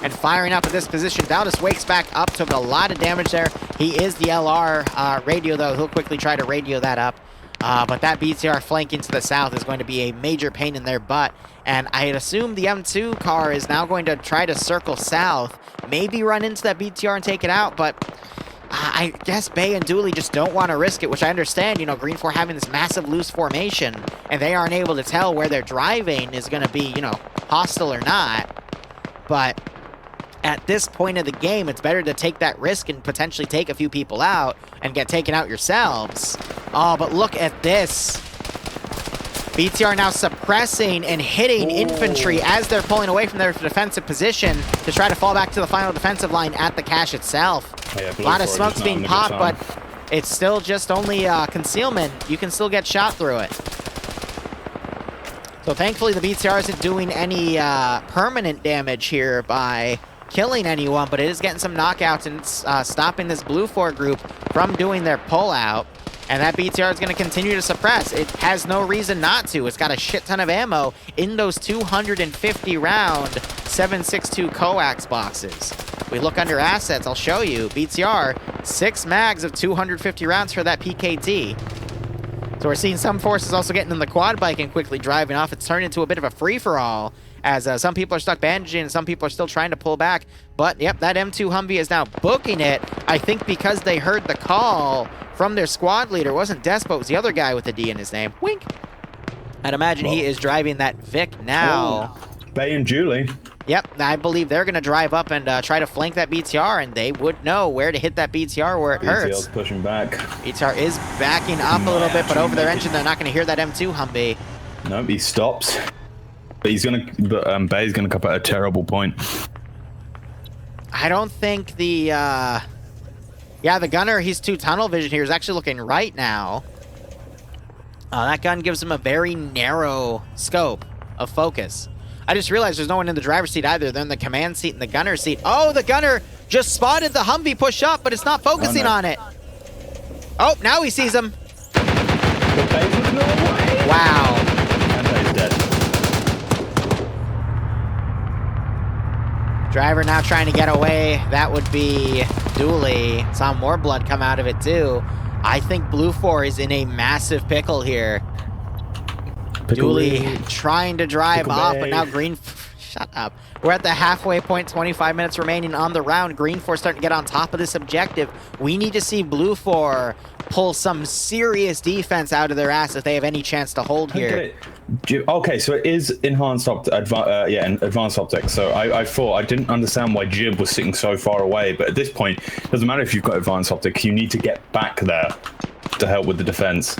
and firing up at this position. Daldis wakes back up, took a lot of damage there. He is the LR radio, though. He'll quickly try to radio that up. But that BTR flanking to the south is going to be a major pain in their butt. And I'd assume the M2 car is now going to try to circle south, maybe run into that BTR and take it out, but I guess Bay and Dooley just don't want to risk it, which I understand. You know, Green 4 having this massive loose formation, and they aren't able to tell where they're driving is going to be, you know, hostile or not. But at this point of the game, it's better to take that risk and potentially take a few people out and get taken out yourselves. Oh, but look at this. BTR now suppressing and hitting infantry as they're pulling away from their defensive position to try to fall back to the final defensive line at the cache itself. Yeah, a lot of smokes being popped, but it's still just only concealment. You can still get shot through it. So thankfully the BTR isn't doing any permanent damage here by killing anyone, but it is getting some knockouts and stopping this Blue 4 group from doing their pullout. And that BTR is going to continue to suppress. It has no reason not to. It's got a shit ton of ammo in those 250 round 7.62 coax boxes. We look under assets, I'll show you. BTR, 6 mags of 250 rounds for that PKD. So we're seeing some forces also getting in the quad bike and quickly driving off. It's turned into a bit of a free-for-all as some people are stuck bandaging and some people are still trying to pull back. But, yep, that M2 Humvee is now booking it. I think because they heard the call from their squad leader. It wasn't Despo, it was the other guy with a D in his name. Wink. I'd imagine he is driving that Vic now. Oh, Bay and Julie. Yep, I believe they're going to drive up and try to flank that BTR, and they would know where to hit that BTR where it hurts. BTR's pushing back. BTR is backing up a little bit, but over their engine, they're not going to hear that M2 Humvee. Nope, he stops. But he's gonna. But Bay's gonna come at a terrible point. I don't think the. Yeah, the gunner, he's too tunnel vision here. He's actually looking right now. That gun gives him a very narrow scope of focus. I just realized there's no one in the driver's seat either. They're in the command seat and the gunner seat. Oh, the gunner just spotted the Humvee push up, but it's not focusing on it. Oh, now he sees him. The base was no way. Wow. And Bay's dead. Driver now trying to get away. That would be Dooley. Saw more blood come out of it too. I think Blue 4 is in a massive pickle here. Dooley trying to drive off, but now Green... Shut up. We're at the halfway point, 25 minutes remaining on the round. Green 4 starting to get on top of this objective. We need to see Blue 4 pull some serious defense out of their ass if they have any chance to hold here. Okay, so it is enhanced advanced optics. So I thought, I didn't understand why Jib was sitting so far away, but at this point, it doesn't matter if you've got advanced optics, you need to get back there to help with the defense.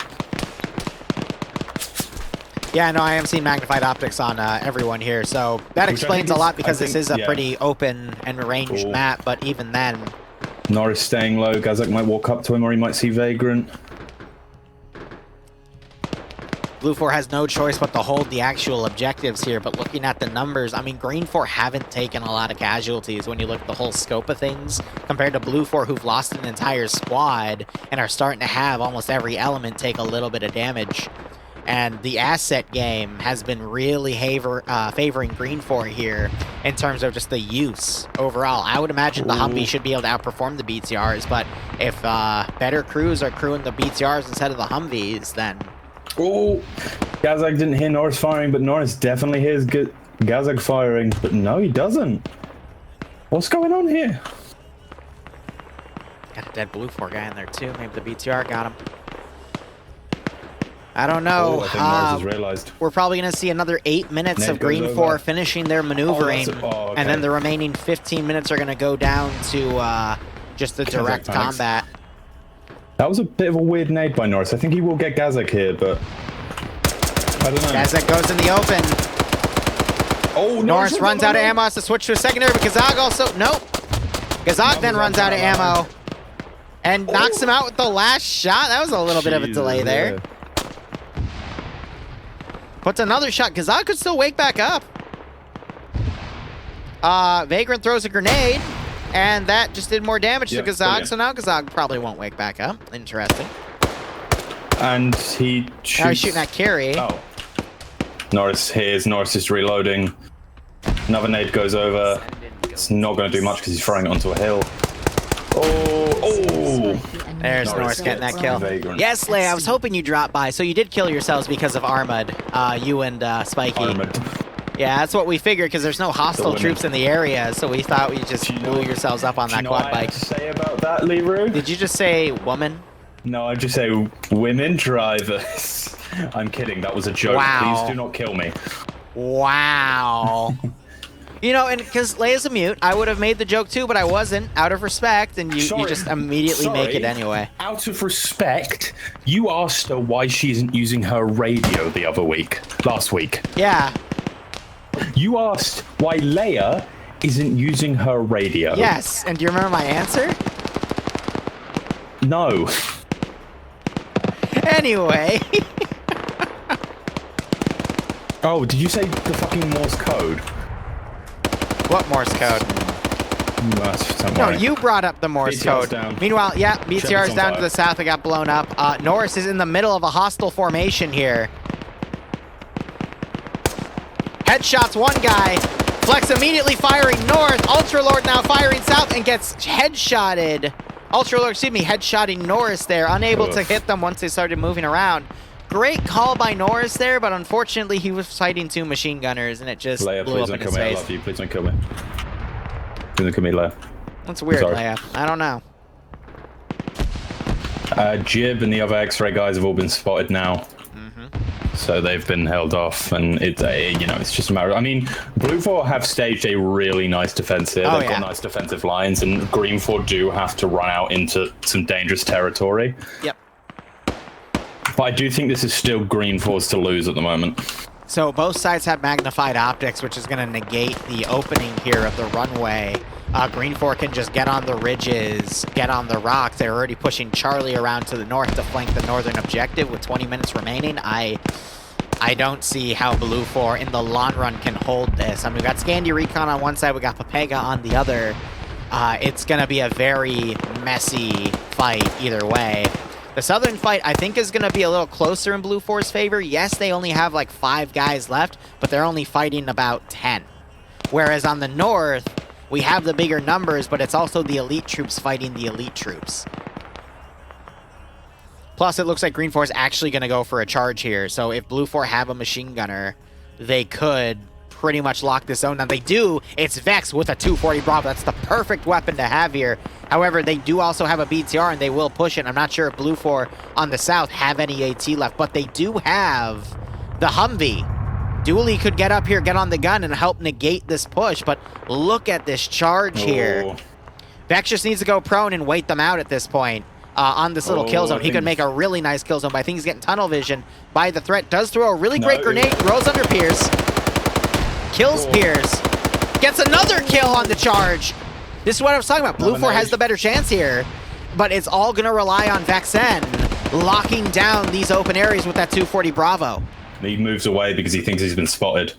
Yeah, no, I am seeing magnified optics on everyone here, so that explains a lot because this is a pretty open and ranged map, but even then... Norris staying low, Gazak might walk up to him or he might see Vagrant. Blue 4 has no choice but to hold the actual objectives here, but looking at the numbers, I mean, Green 4 haven't taken a lot of casualties when you look at the whole scope of things, compared to Blue 4, who've lost an entire squad and are starting to have almost every element take a little bit of damage. And the asset game has been really favoring Green 4 here in terms of just the use overall. I would imagine the Humvee should be able to outperform the BTRs, but if better crews are crewing the BTRs instead of the Humvees, then... Oh, Gazak didn't hear Norris firing, but Norris definitely hears Gazak firing. But no, he doesn't. What's going on here? Got a dead Blue 4 guy in there too. Maybe the BTR got him. I don't know. Oh, I think Norris has realized. We're probably going to see another 8 minutes Nate of Green 4 finishing their maneuvering, okay. and then the remaining 15 minutes are going to go down to just the direct combat. That was a bit of a weird nade by Norris. I think he will get Gazak here, but I don't know. Gazak goes in the open. Oh, Norris runs out of ammo, has to switch to a secondary, but Gazak also... Nope. Gazak then runs out of ammo and knocks him out with the last shot. That was a little bit of a delay there. Puts another shot. Gazak could still wake back up. Vagrant throws a grenade, and that just did more damage to Gazak, so now Gazak probably won't wake back up. Interesting. And he shoots... Now he's shooting at Carey. Oh. Norris hears, Norris is reloading. Another nade goes over. It's not going to do much because he's throwing it onto a hill. Oh! There's Norris getting that kill. Vagrant. Yes, Lay, I was hoping you dropped by. So you did kill yourselves because of Armad, you and Spiky. Armad. Yeah, that's what we figured because there's no hostile troops in the area, so we thought we just blew yourselves up on that quad bike. What to say about that, Liru? Did you just say woman? No, I just say women drivers. I'm kidding. That was a joke. Wow. Please do not kill me. Wow. You know, and because Leia's a mute, I would have made the joke too, but I wasn't, out of respect, and you just immediately make it anyway. Out of respect, you asked her why she isn't using her radio last week. Yeah. You asked why Leia isn't using her radio. Yes, and do you remember my answer? No. Anyway. Oh, did you say the fucking Morse code? What Morse code? No, you brought up the Morse code. Down. Meanwhile, yeah, BTR's down to the south. It got blown up. Norris is in the middle of a hostile formation here. Headshots one guy. Flex immediately firing north. Ultralord now firing south and gets headshotted. Ultralord, excuse me, headshotting Norris there. Unable to hit them once they started moving around. great call by Norris there, but unfortunately he was fighting 2 machine gunners, and it just Leia, blew please up in don't his kill me. I face. love you. Please don't kill me. Please don't kill me, Leia. That's weird, Sorry. Leia. I don't know. Jib and the other X-ray guys have all been spotted now. So they've been held off, and it's it's just a matter of, I mean, Blue 4 have staged a really nice defense here. Oh, They've got nice defensive lines, and Green 4 do have to run out into some dangerous territory. Yep. But I do think this is still Green 4's to lose at the moment. So both sides have magnified optics, which is going to negate the opening here of the runway. Green 4 can just get on the ridges, get on the rocks. They're already pushing Charlie around to the north to flank the northern objective with 20 minutes remaining. I don't see how Blue 4 in the long run can hold this. I mean, we got Scandi Recon on one side, we got Papega on the other. It's going to be a very messy fight either way. The southern fight, I think, is going to be a little closer in Blue 4's favor. Yes, they only have like 5 guys left, but they're only fighting about 10. Whereas on the north, we have the bigger numbers, but it's also the elite troops fighting the elite troops. Plus, it looks like Green 4 is actually going to go for a charge here. So if Blue 4 have a machine gunner, they could pretty much lock this zone down. They do. It's Vex with a 240 Bravo. That's the perfect weapon to have here. However, they do also have a BTR, and they will push it. I'm not sure if Blue 4 on the south have any AT left, but they do have the Humvee. Dooley could get up here, get on the gun, and help negate this push, but look at this charge here. Vex just needs to go prone and wait them out at this point on this little kill zone. He could make a really nice kill zone, but I think he's getting tunnel vision by the threat. Does throw a really great grenade, throws under Pierce, kills Pierce, gets another kill on the charge. This is what I was talking about. Blue 4 has the better chance here, but it's all going to rely on Vexen locking down these open areas with that 240 Bravo. He moves away because he thinks he's been spotted.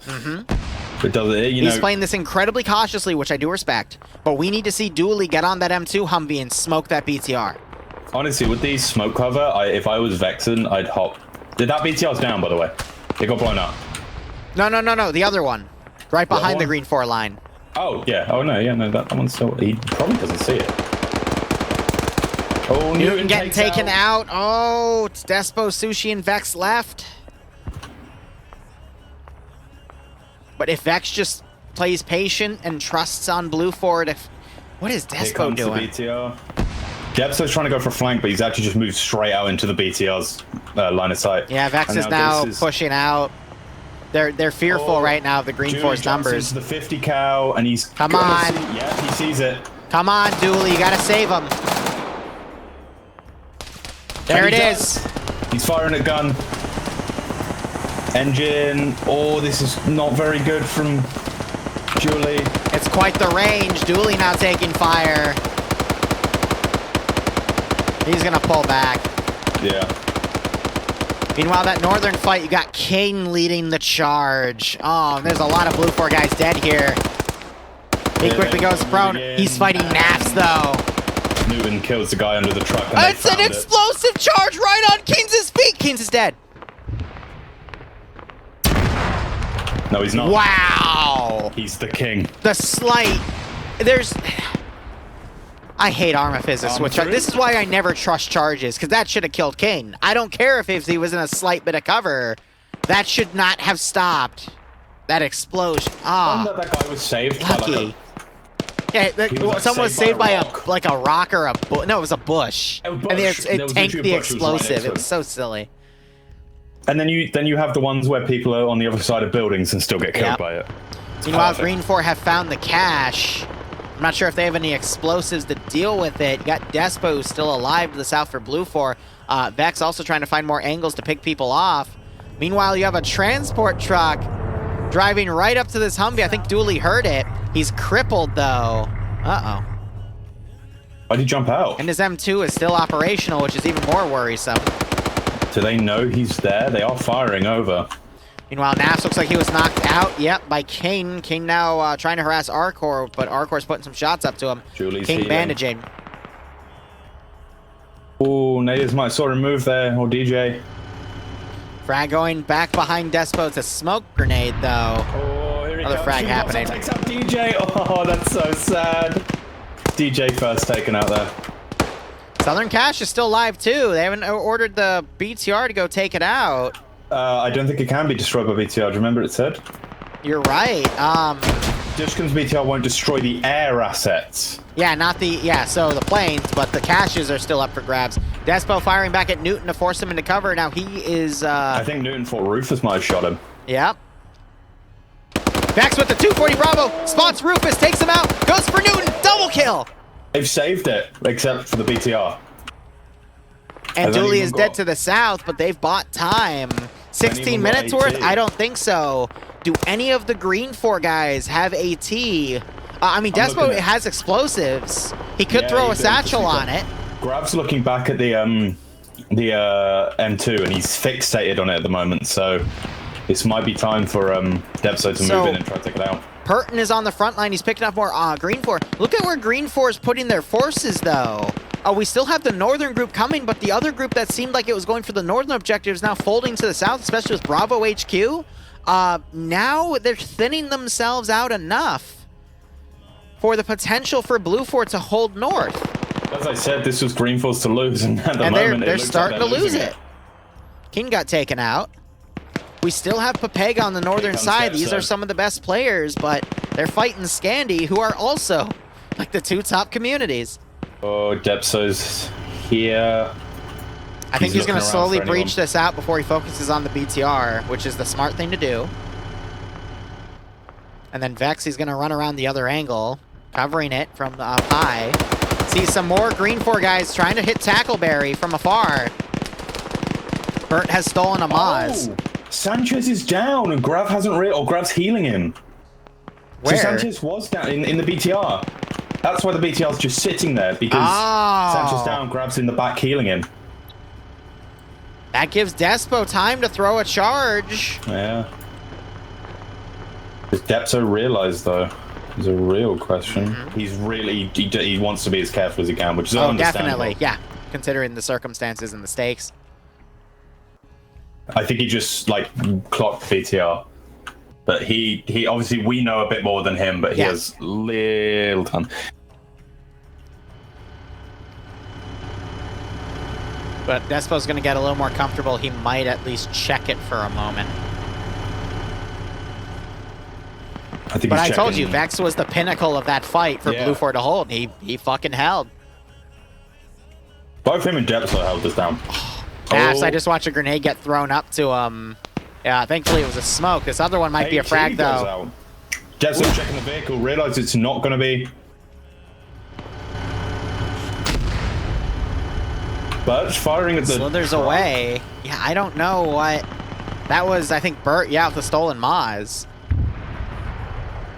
But does it, He's playing this incredibly cautiously, which I do respect. But we need to see Dooley get on that M2 Humvee and smoke that BTR. Honestly, with these smoke cover, if I was Vexen, I'd hop. That BTR's down, by the way. It got blown up. No, the other one. Right behind the Green 4 line. Oh, yeah. Oh, no, yeah, no, that one's still... He probably doesn't see it. Oh, Newton getting taken out. Oh, it's Despo, Sushi, and Vex left. But if Vex just plays patient and trusts on Blue 4 to... What is Despo doing? BTR. Depso's trying to go for flank, but he's actually just moved straight out into the BTR's line of sight. Yeah, Vex is now pushing out. They're fearful right now of the Green 4's numbers. The 50 cal, and he's... Come on. Yeah, he sees it. Come on, Dooley. You gotta save him. There it is. He's firing a gun. Engine. Oh, this is not very good from Julie. It's quite the range. Dooley now taking fire. He's gonna pull back. Yeah. Meanwhile, that northern fight, you got Kane leading the charge. Oh, there's a lot of Blue 4 guys dead here. He quickly goes prone. He's fighting Naps, though. Newton kills the guy under the truck. And it's an explosive charge right on Keynes' feet. Keynes is dead. No, he's not. Wow. He's the king. The slight. There's... I hate Arma physics. This is why I never trust charges, because that should have killed Kane. I don't care if he was in a slight bit of cover. That should not have stopped that explosion. Ah, that guy was saved. Lucky. Someone was saved by a rock or a bush. No, it was a bush. And it tanked the explosive. It was so silly. And then you have the ones where people are on the other side of buildings and still get killed by it. Meanwhile, Green 4 have found the cache. I'm not sure if they have any explosives to deal with it. You got Despo, who's still alive to the south for Blue 4. Vex also trying to find more angles to pick people off. Meanwhile, you have a transport truck driving right up to this Humvee. I think Dooley heard it. He's crippled, though. Uh-oh. Why'd he jump out? And his M2 is still operational, which is even more worrisome. Do they know he's there? They are firing over. Meanwhile, Naps looks like he was knocked out, by Kane. Kane now trying to harass Arcor, but Arcor's putting some shots up to him. Julie's Kane bandaging. Oh, natives might sort of move there, or DJ. Frag going back behind Despo. It's a smoke grenade, though. Oh, here he Another goes. frag happening. Takes out DJ. Oh, that's so sad. DJ first taken out there. Southern Cache is still live too. They haven't ordered the BTR to go take it out. I don't think it can be destroyed by BTR. Do you remember it said? You're right. Dushkun's BTR won't destroy the air assets. Yeah, not the, so the planes, but the caches are still up for grabs. Despo firing back at Newton to force him into cover. Now he is, I think Newton thought Rufus might have shot him. Yep. Vex with the 240 Bravo, spots Rufus, takes him out, goes for Newton, double kill! They've saved it, except for the BTR. And Dooley is dead to the south, but they've bought time. 16 minutes worth? I don't think so. Do any of the Green 4 guys have AT? I mean, Despo has explosives. He could throw a satchel on it. Grab's looking back at the M2, and he's fixated on it at the moment, so this might be time for Depso to move in and try to take it out. Burton is on the front line. He's picking up more Green 4. Look at where Green 4 is putting their forces, though. We still have the northern group coming, but the other group that seemed like it was going for the northern objective is now folding to the south, especially with Bravo HQ. Now they're thinning themselves out enough for the potential for Blue 4 to hold north. As I said, this was Green 4's to lose, and at the moment they're starting to lose it. King got taken out. We still have Papega on the northern side. These are some of the best players, but they're fighting Scandi, who are also like the two top communities. Oh, Depso's here. I think he's going to slowly breach this out before he focuses on the BTR, which is the smart thing to do. And then Vex, he's going to run around the other angle, covering it from up high. See some more Green 4 guys trying to hit Tackleberry from afar. Bert has stolen a Maz. Oh, Sanchez is down, and Grav hasn't Grav's healing him. Where? So Sanchez was down in the BTR. That's why the BTR's just sitting there, because Sanchez down, Grav's in the back healing him. That gives Despo time to throw a charge. Yeah. Does Depso realize, though? Is a real question. He's really, he wants to be as careful as he can, which is understandable. Definitely, yeah. Considering the circumstances and the stakes. I think he just, like, clocked BTR. But he obviously, we know a bit more than him, but he has little time. But Despo's going to get a little more comfortable. He might at least check it for a moment. But I told you, Vex was the pinnacle of that fight for Blue 4 to hold. He fucking held. Both him and Depso held this down. Bass, I just watched a grenade get thrown up to him. Yeah, thankfully it was a smoke. This other one might be a frag, though. Depso checking the vehicle, realized it's not going to be. Birch firing at the... Slithers away. Yeah, I don't know what... That was, I think, Bert, with the stolen Maz.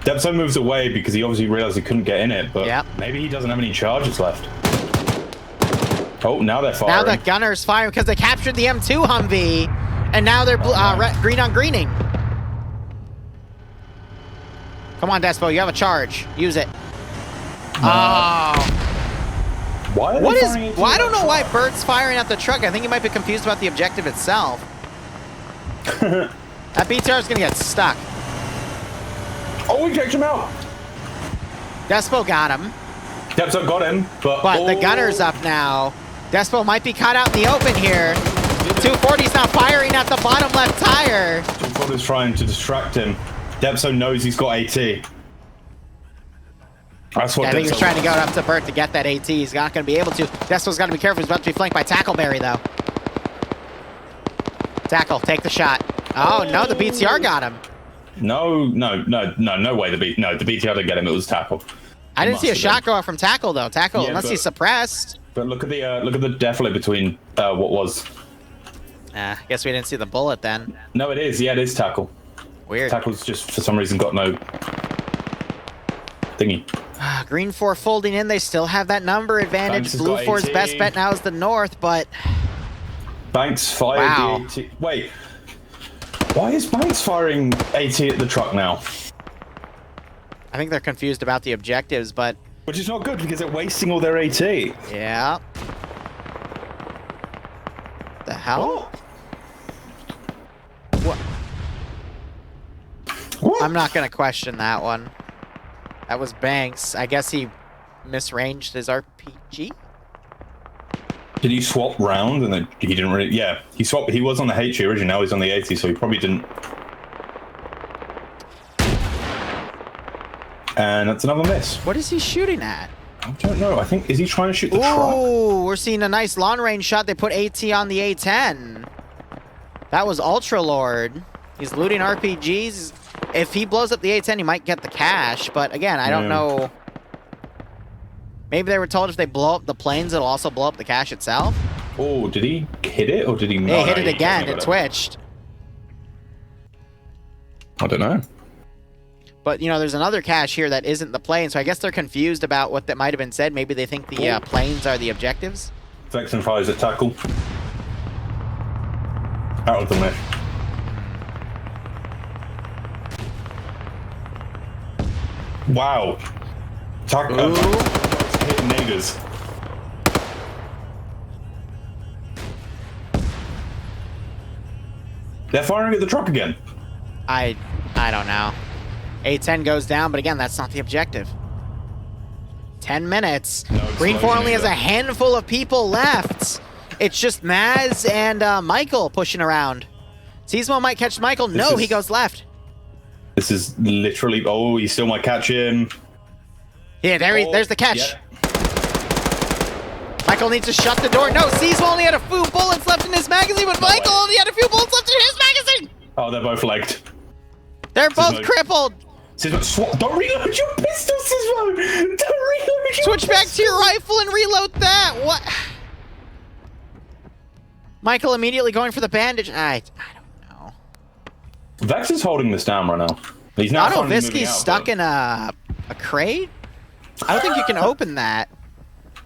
Depso moves away because he obviously realized he couldn't get in it, but maybe he doesn't have any charges left. Oh, now they're firing. Now the gunner's firing because they captured the M2 Humvee, and now they're green on greening. Come on, Despo, you have a charge. Use it. Why are they firing into I don't know why Bert's firing at the truck. I think he might be confused about the objective itself. That BTR is going to get stuck. Oh, he kicked him out. Despo got him. Depso got him, but the gunner's up now. Despo might be caught out in the open here. 240's now firing at the bottom left tire. 240's trying to distract him. Depso knows he's got AT. That's what I think he's trying to go up to Bert to get that AT. He's not going to be able to. Despo's got to be careful. He's about to be flanked by Tackleberry, though. Tackle, take the shot. Oh, no, the BTR got him. No way. The BTR didn't get him. It was Tackle. I didn't see a shot go off from Tackle, though. Tackle, unless he's suppressed. But look at the defilade between what was. I guess we didn't see the bullet then. No, it is. Yeah, it is Tackle. Weird. Tackle's just, for some reason, got no thingy. Green 4 folding in. They still have that number advantage. Blue 4's best bet now is the north, but... Banks fired the AT. Wait. Why is Banks firing AT at the truck now? I think they're confused about the objectives, but... Which is not good, because they're wasting all their AT. Yeah. The hell? What? I'm not going to question that one. That was Banks. I guess he misranged his RPG? Did he swap round and then he didn't really? Yeah, he swapped. He was on the HE originally. Now he's on the 80, so he probably didn't. And that's another miss. What is he shooting at? I don't know. I think is he trying to shoot the truck? Ooh, we're seeing a nice long range shot. They put AT on the A10. That was Ultra Lord. He's looting RPGs. If he blows up the A10, he might get the cash. But again, I don't know. Maybe they were told if they blow up the planes, it'll also blow up the cache itself. Oh, did he hit it or did he? He hit it again. It twitched. I don't know. But, you know, there's another cache here that isn't the plane, so I guess they're confused about what that might have been said. Maybe they think the planes are the objectives. Vexen fires at tackle. Out of the mesh. Wow. Tackle. Hitting niggas. They're firing at the truck again. I don't know. A10 goes down, but again, that's not the objective. 10 minutes. No Green 4 only has either. a handful of people left. It's just Maz and Michael pushing around. Seasmo might catch Michael. No, he goes left. This is literally... Oh, he still might catch him. Yeah, there's the catch. Yep. Michael needs to shut the door. No, Seasmo only had a few bullets left in his magazine, but Michael only had a few bullets left in his magazine. Oh, they're both legged. They're both crippled. Sismo, don't reload your pistol, Sismo! Don't reload your Switch back to your rifle and reload that. What? Michael immediately going for the bandage. I don't know. Vex is holding this down right now. He's now Otto finally moving Visky's out, stuck but- in a crate? I don't think you can open that.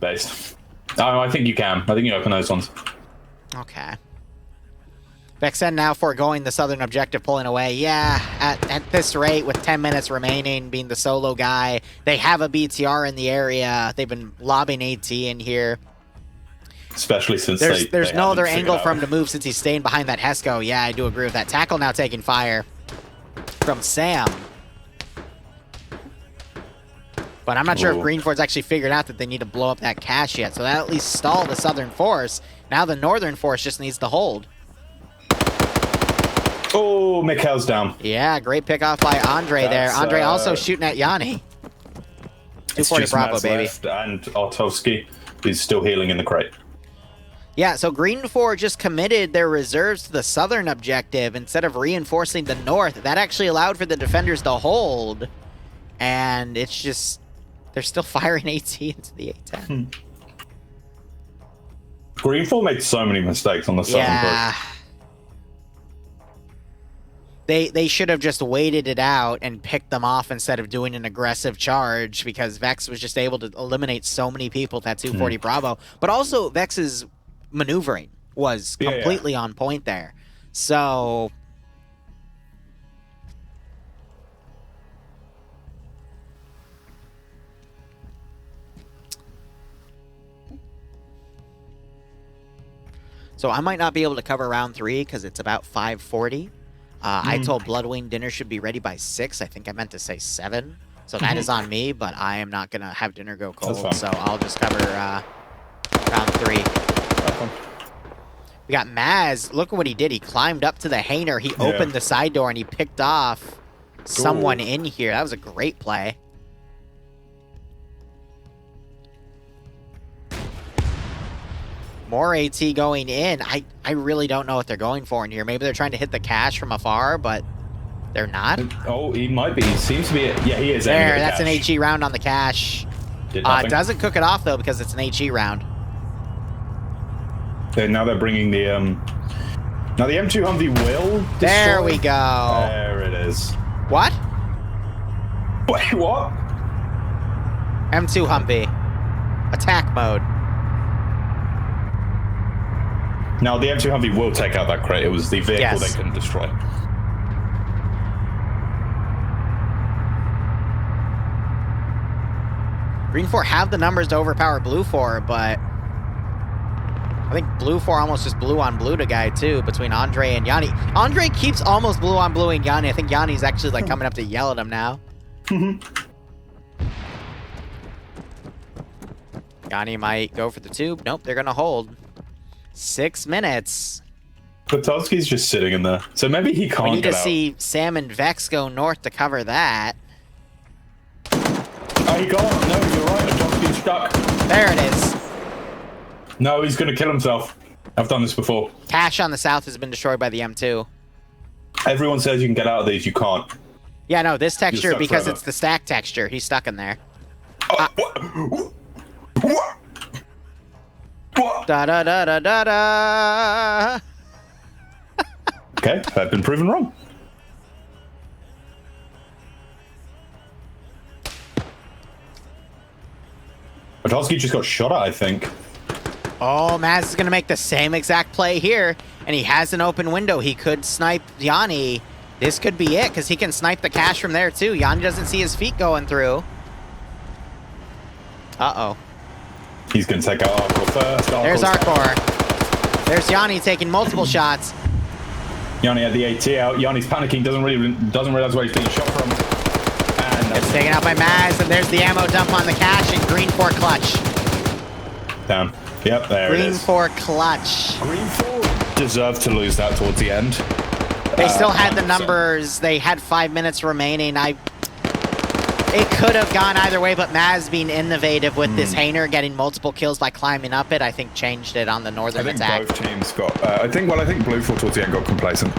Based. Oh, I think you can. I think you open those ones. Okay. Vexen now foregoing the southern objective, pulling away. Yeah, at this rate, with 10 minutes remaining, being the solo guy, they have a BTR in the area. They've been lobbing AT in here. Especially since There's they no haven't other figured angle out. for him to move since he's staying behind that Hesco. Yeah, I do agree with that. Tackle now taking fire from Sam. But I'm not sure if Greenford's actually figured out that they need to blow up that cache yet. So that at least stalled the southern force. Now the northern force just needs to hold. Oh, Mikhail's down. Yeah, great pick off by Andre there. That's, Andre also shooting at Yanni. It's 240 just Bravo, Matt's baby. left and Artovsky is still healing in the crate. Yeah, so Green 4 just committed their reserves to the southern objective instead of reinforcing the north. That actually allowed for the defenders to hold. And it's just... They're still firing AT into the A10. Green 4 made so many mistakes on the southern push. They should have just waited it out and picked them off instead of doing an aggressive charge, because Vex was just able to eliminate so many people at that 240 Bravo. But also, Vex's maneuvering was completely on point there. So... So I might not be able to cover round 3 because it's about 5:40. I told Bloodwing dinner should be ready by 6. I think I meant to say 7. So that is on me, but I am not going to have dinner go cold. So I'll just cover round 3. We got Maz. Look at what he did. He climbed up to the hanger. He opened the side door and he picked off someone in here. That was a great play. More AT going in. I really don't know what they're going for in here. Maybe they're trying to hit the cache from afar, but they're not. Oh, he might be. He seems to be. Yeah, he is. There, that's an HE round on the cache. It doesn't cook it off, though, because it's an HE round. Now they're bringing the... Now the M2 Humvee will destroy. There we go. There it is. What? Wait, what? M2 Humvee. Attack mode. Now the M2 Humvee will take out that crate. It was the vehicle they couldn't destroy. Green 4 have the numbers to overpower Blue 4, but I think Blue 4 almost just blue on blue to guy too between Andre and Yanni. Andre keeps almost blue on blue and Yanni. I think Yanni's actually like coming up to yell at him now. Yanni might go for the tube. Nope, they're gonna hold. 6 minutes. Potowski's just sitting in there, so maybe he can't We need get to out. see Sam and Vex go north to cover that. Oh, he can't. No, you're right. Potowski's stuck. There it is. No, he's gonna kill himself. I've done this before. Cache on the south has been destroyed by the M2. Everyone says you can get out of these. You can't. Yeah, no, this texture, stuck because forever. it's the stack texture. He's stuck in there. What? Da da da da da da. Okay, I've been proven wrong. Potowski just got shot at, I think. Oh, Maz is going to make the same exact play here, and he has an open window. He could snipe Yanni. This could be it, because he can snipe the cache from there, too. Yanni doesn't see his feet going through. Uh-oh. He's going to take out Arcor first. There's Arcor. There's Yanni taking multiple shots. Yanni had the AT out. Yanni's panicking, doesn't realize where he's being shot from. And It's taken out by Maz, and there's the ammo dump on the cache, and Green 4 clutch. down. Yep, there it Green is. 4 clutch. Green 4 deserved to lose that towards the end. They still had the 100%. numbers. They had 5 minutes remaining. It could have gone either way, but Maz being innovative with this Hainer getting multiple kills by climbing up it, I think changed it on the northern I think attack. both teams got. I think Blue 4 towards the end got complacent.